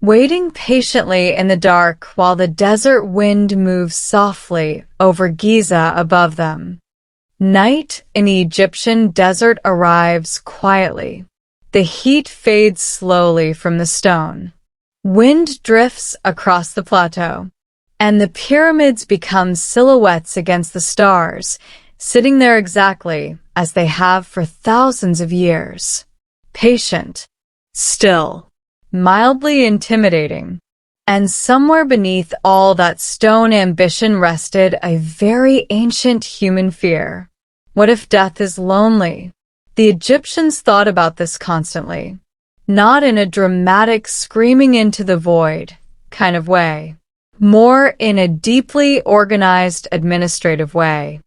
Speaker 1: waiting patiently in the dark while the desert wind moves softly over Giza above them. Night in the Egyptian desert arrives quietly. The heat fades slowly from the stone. Wind drifts across the plateau, and the pyramids become silhouettes against the stars, sitting there exactly as they have for thousands of years. Patient, still, mildly intimidating. And somewhere beneath all that stone ambition rested a very ancient human fear. What if death is lonely? The Egyptians thought about this constantly, not in a dramatic screaming into the void kind of way, more in a deeply organized administrative way.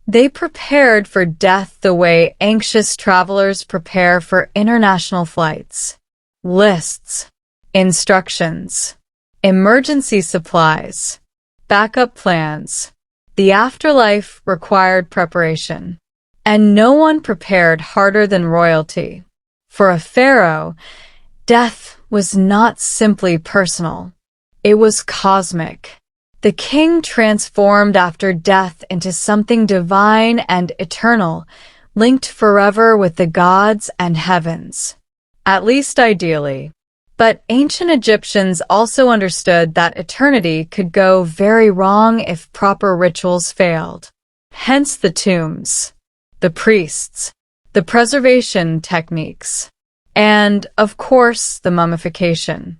Speaker 1: They prepared for death the way anxious travelers prepare for international flights. Lists, instructions, emergency supplies, backup plans. The afterlife required preparation, and no one prepared harder than royalty. For a pharaoh, death was not simply personal. It was cosmic. The king transformed after death into something divine and eternal, linked forever with the gods and heavens. At least ideally. But ancient Egyptians also understood that eternity could go very wrong if proper rituals failed. Hence the tombs, the priests, the preservation techniques, and, of course, the mummification.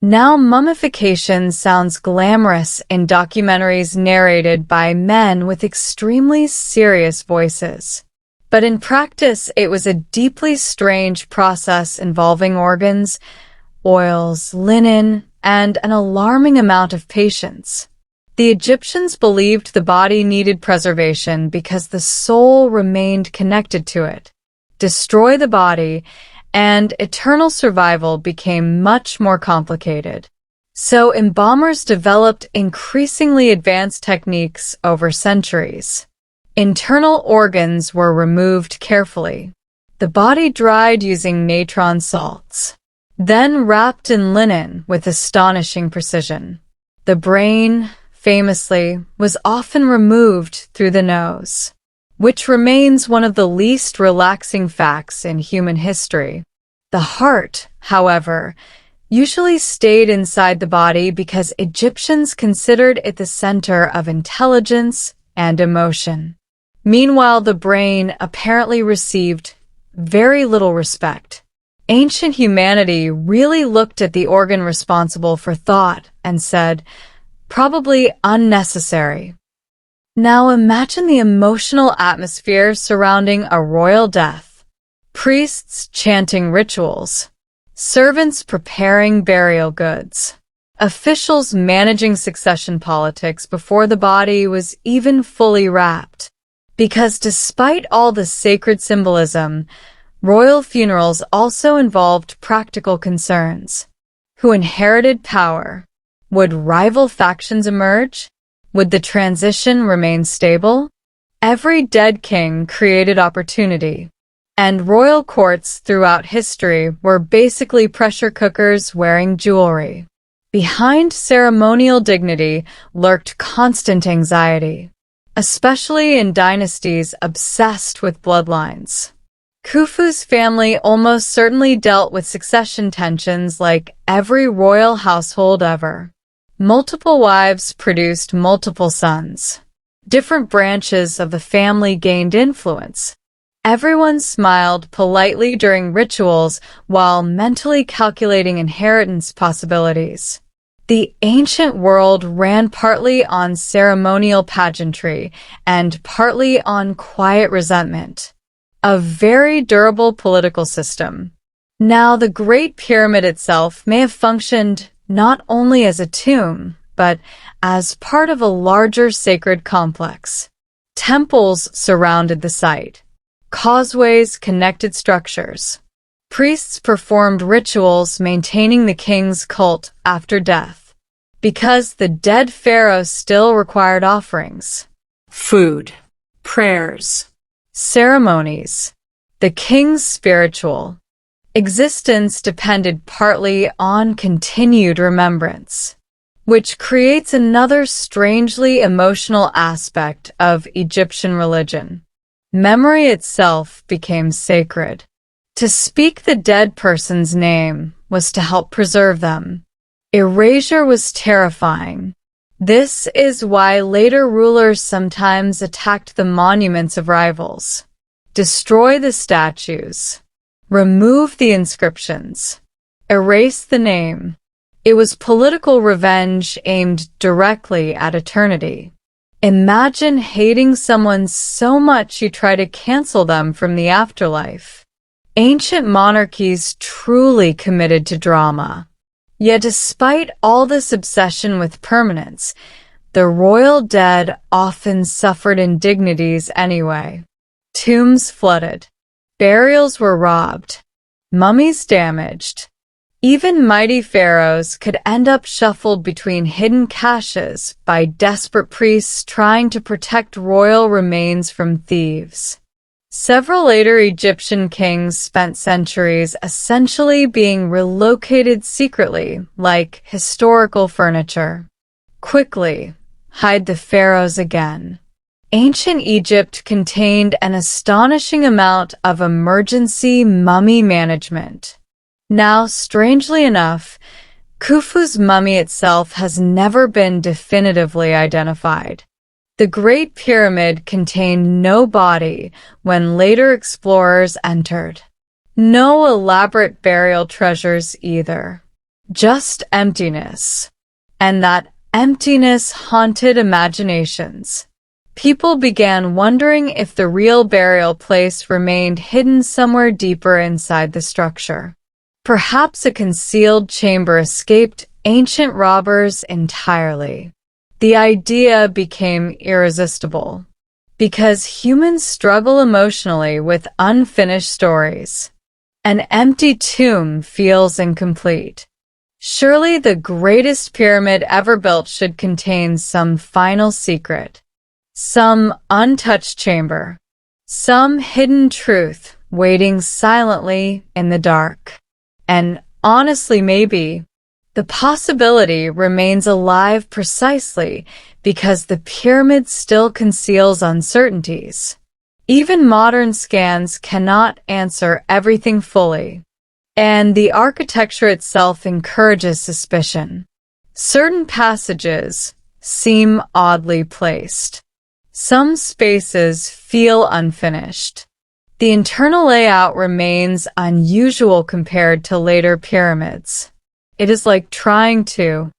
Speaker 1: Now, mummification sounds glamorous in documentaries narrated by men with extremely serious voices. But in practice, it was a deeply strange process involving organs, oils, linen, and an alarming amount of patience. The Egyptians believed the body needed preservation because the soul remained connected to it. Destroy the body, and eternal survival became much more complicated. So embalmers developed increasingly advanced techniques over centuries. Internal organs were removed carefully. The body dried using natron salts, then wrapped in linen with astonishing precision. The brain, famously, was often removed through the nose, which remains one of the least relaxing facts in human history. The heart, however, usually stayed inside the body because Egyptians considered it the center of intelligence and emotion. Meanwhile, the brain apparently received very little respect. Ancient humanity really looked at the organ responsible for thought and said, probably unnecessary. Now imagine the emotional atmosphere surrounding a royal death. Priests chanting rituals, servants preparing burial goods, officials managing succession politics before the body was even fully wrapped. Because despite all the sacred symbolism, royal funerals also involved practical concerns. Who inherited power? Would rival factions emerge? Would the transition remain stable? Every dead king created opportunity, and royal courts throughout history were basically pressure cookers wearing jewelry. Behind ceremonial dignity lurked constant anxiety, especially in dynasties obsessed with bloodlines. Khufu's family almost certainly dealt with succession tensions like every royal household ever. Multiple wives produced multiple sons. Different branches of the family gained influence. Everyone smiled politely during rituals while mentally calculating inheritance possibilities. The ancient world ran partly on ceremonial pageantry and partly on quiet resentment. A very durable political system. Now, the Great Pyramid itself may have functioned not only as a tomb, but as part of a larger sacred complex. Temples surrounded the site. Causeways connected structures. Priests performed rituals maintaining the king's cult after death, because the dead pharaoh still required offerings.
Speaker 2: Food, prayers,
Speaker 1: Ceremonies. The king's spiritual existence depended partly on continued remembrance, which creates another strangely emotional aspect of Egyptian religion. Memory itself became sacred. To speak the dead person's name was to help preserve them. Erasure was terrifying. This is why later rulers sometimes attacked the monuments of rivals. Destroy the statues. Remove the inscriptions. Erase the name. It was political revenge aimed directly at eternity. Imagine hating someone so much you try to cancel them from the afterlife. Ancient monarchies truly committed to drama. Yet despite all this obsession with permanence, the royal dead often suffered indignities anyway. Tombs flooded. Burials were robbed. Mummies damaged. Even mighty pharaohs could end up shuffled between hidden caches by desperate priests trying to protect royal remains from thieves. Several later Egyptian kings spent centuries essentially being relocated secretly, like historical furniture. Quickly, hide the pharaohs again. Ancient Egypt contained an astonishing amount of emergency mummy management. Now, strangely enough, Khufu's mummy itself has never been definitively identified. The Great Pyramid contained no body when later explorers entered. No elaborate burial treasures either. Just emptiness. And that emptiness haunted imaginations. People began wondering if the real burial place remained hidden somewhere deeper inside the structure. Perhaps a concealed chamber escaped ancient robbers entirely. The idea became irresistible, because humans struggle emotionally with unfinished stories. An empty tomb feels incomplete. Surely the greatest pyramid ever built should contain some final secret, some untouched chamber, some hidden truth waiting silently in the dark. And honestly, maybe the possibility remains alive precisely because the pyramid still conceals uncertainties. Even modern scans cannot answer everything fully, and the architecture itself encourages suspicion. Certain passages seem oddly placed. Some spaces feel unfinished. The internal layout remains unusual compared to later pyramids. It is like trying to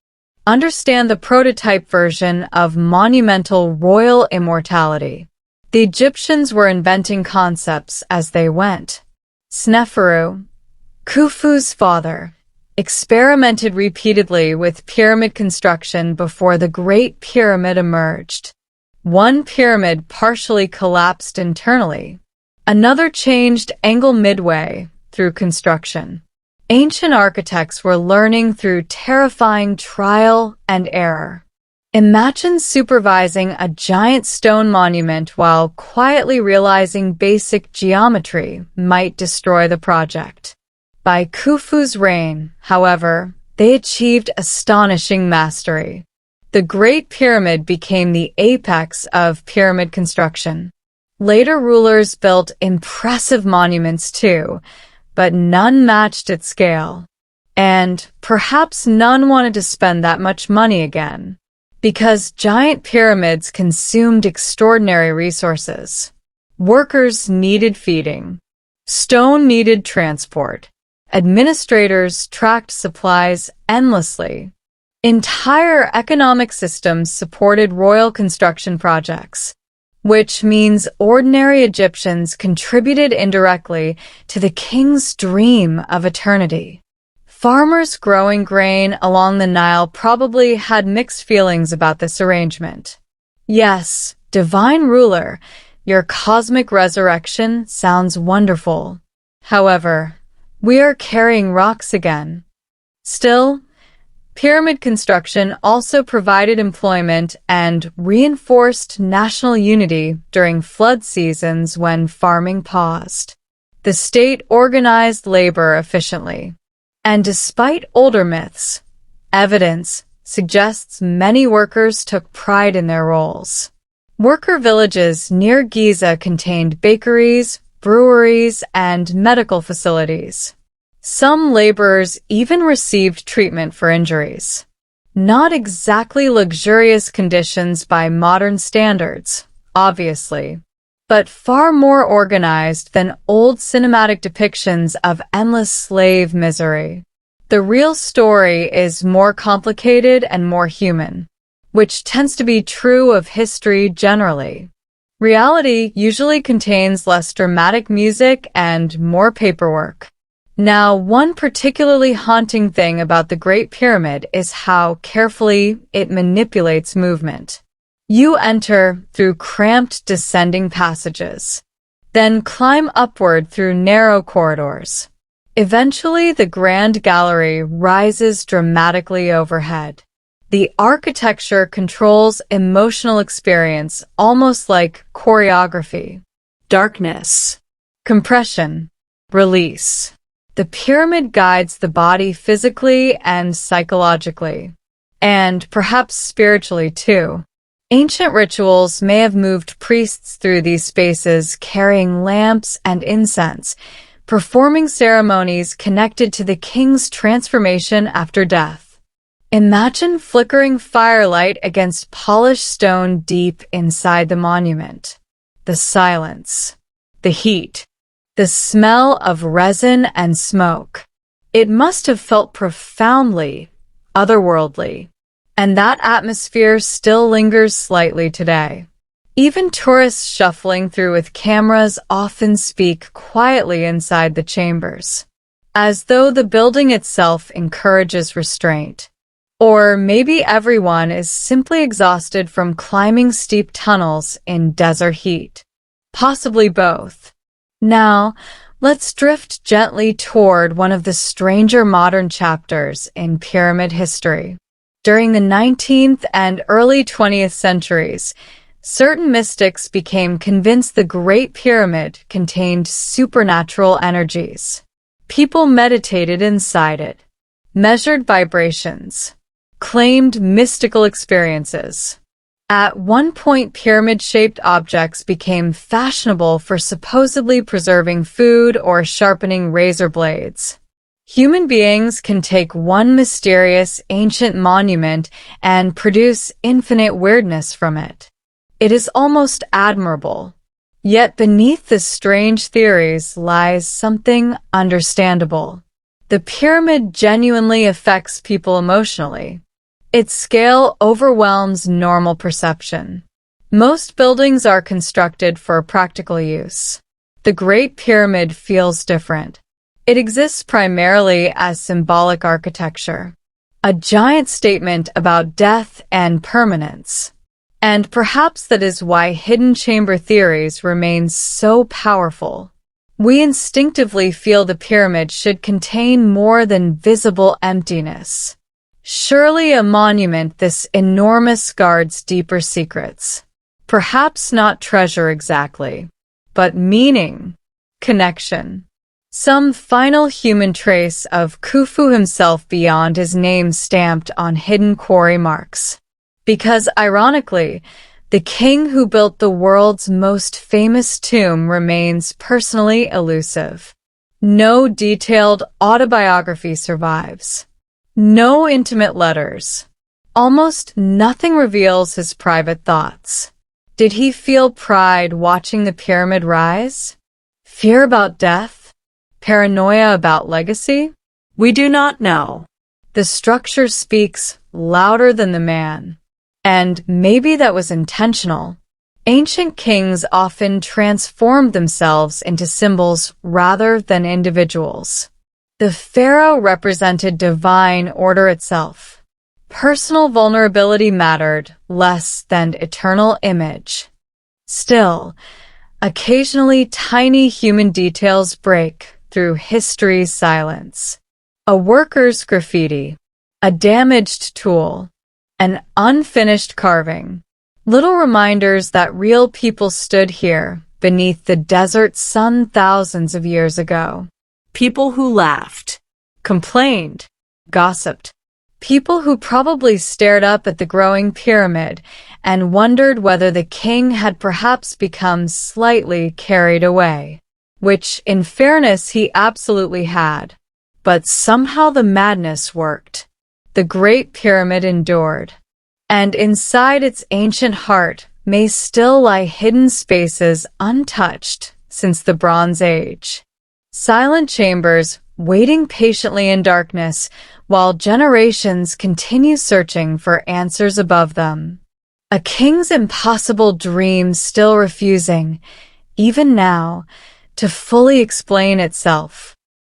Speaker 1: understand the prototype version of monumental royal immortality. The Egyptians were inventing concepts as they went. Pharaoh Khufu's father experimented repeatedly with pyramid construction before the Great Pyramid emerged. One pyramid partially collapsed internally. Another changed angle midway through construction. Ancient architects were learning through terrifying trial and error. Imagine supervising a giant stone monument while quietly realizing basic geometry might destroy the project. By Khufu's reign, however, they achieved astonishing mastery. The Great Pyramid became the apex of pyramid construction. Later rulers built impressive monuments too, but none matched its scale. And perhaps none wanted to spend that much money again, because giant pyramids consumed extraordinary resources. Workers needed feeding. Stone needed transport. Administrators tracked supplies endlessly. Entire economic systems supported royal construction projects, which means ordinary Egyptians contributed indirectly to the king's dream of eternity. Farmers growing grain along the Nile probably had mixed feelings about this arrangement. Yes, divine ruler, your cosmic resurrection sounds wonderful. However, we are carrying rocks again. Still, pyramid construction also provided employment and reinforced national unity during flood seasons when farming paused. The state organized labor efficiently. And despite older myths, evidence suggests many workers took pride in their roles. Worker villages near Giza contained bakeries, breweries, and medical facilities. Some laborers even received treatment for injuries. Not exactly luxurious conditions by modern standards, obviously, but far more organized than old cinematic depictions of endless slave misery. The real story is more complicated and more human, which tends to be true of history generally. Reality usually contains less dramatic music and more paperwork. Now, one particularly haunting thing about the Great Pyramid is how carefully it manipulates movement. You enter through cramped descending passages, then climb upward through narrow corridors. Eventually, the grand gallery rises dramatically overhead. The architecture controls emotional experience almost like choreography.
Speaker 2: darkness,
Speaker 1: compression, release. The pyramid guides the body physically and psychologically, and perhaps spiritually too. Ancient rituals may have moved priests through these spaces carrying lamps and incense, performing ceremonies connected to the king's transformation after death. Imagine flickering firelight against polished stone deep inside the monument. The silence, the heat, the smell of resin and smoke. It must have felt profoundly otherworldly, and that atmosphere still lingers slightly today. Even tourists shuffling through with cameras often speak quietly inside the chambers, as though the building itself encourages restraint. Or maybe everyone is simply exhausted from climbing steep tunnels in desert heat. Possibly both. Now, let's drift gently toward one of the stranger modern chapters in pyramid history. During the 19th and early 20th centuries, certain mystics became convinced the Great Pyramid contained supernatural energies. People meditated inside it, measured vibrations, claimed mystical experiences. At one point, pyramid-shaped objects became fashionable for supposedly preserving food or sharpening razor blades. Human beings can take one mysterious ancient monument and produce infinite weirdness from it. It is almost admirable. Yet beneath the strange theories lies something understandable. The pyramid genuinely affects people emotionally. Its scale overwhelms normal perception. Most buildings are constructed for practical use. The Great Pyramid feels different. It exists primarily as symbolic architecture, a giant statement about death and permanence. And perhaps that is why hidden chamber theories remain so powerful. We instinctively feel the pyramid should contain more than visible emptiness. Surely a monument this enormous guards deeper secrets. Perhaps not treasure exactly, but meaning, connection. Some final human trace of Khufu himself beyond his name stamped on hidden quarry marks. Because, ironically, the king who built the world's most famous tomb remains personally elusive. No detailed autobiography survives. No intimate letters. Almost nothing reveals his private thoughts. Did he feel pride watching the pyramid rise? Fear about death? Paranoia about legacy?
Speaker 2: We do not know.
Speaker 1: The structure speaks louder than the man. And maybe that was intentional. Ancient kings often transformed themselves into symbols rather than individuals. The pharaoh represented divine order itself. Personal vulnerability mattered less than eternal image. Still, occasionally tiny human details break through history's silence. A worker's graffiti, a damaged tool, an unfinished carving. Little reminders that real people stood here beneath the desert sun thousands of years ago.
Speaker 2: People who laughed,
Speaker 1: Complained, gossiped. People who probably stared up at the growing pyramid and wondered whether the king had perhaps become slightly carried away. Which, in fairness, he absolutely had. But somehow the madness worked. The Great Pyramid endured. And inside its ancient heart may still lie hidden spaces untouched since the Bronze Age. Silent chambers waiting patiently in darkness while generations continue searching for answers above them. A king's impossible dream still refusing, even now, to fully explain itself.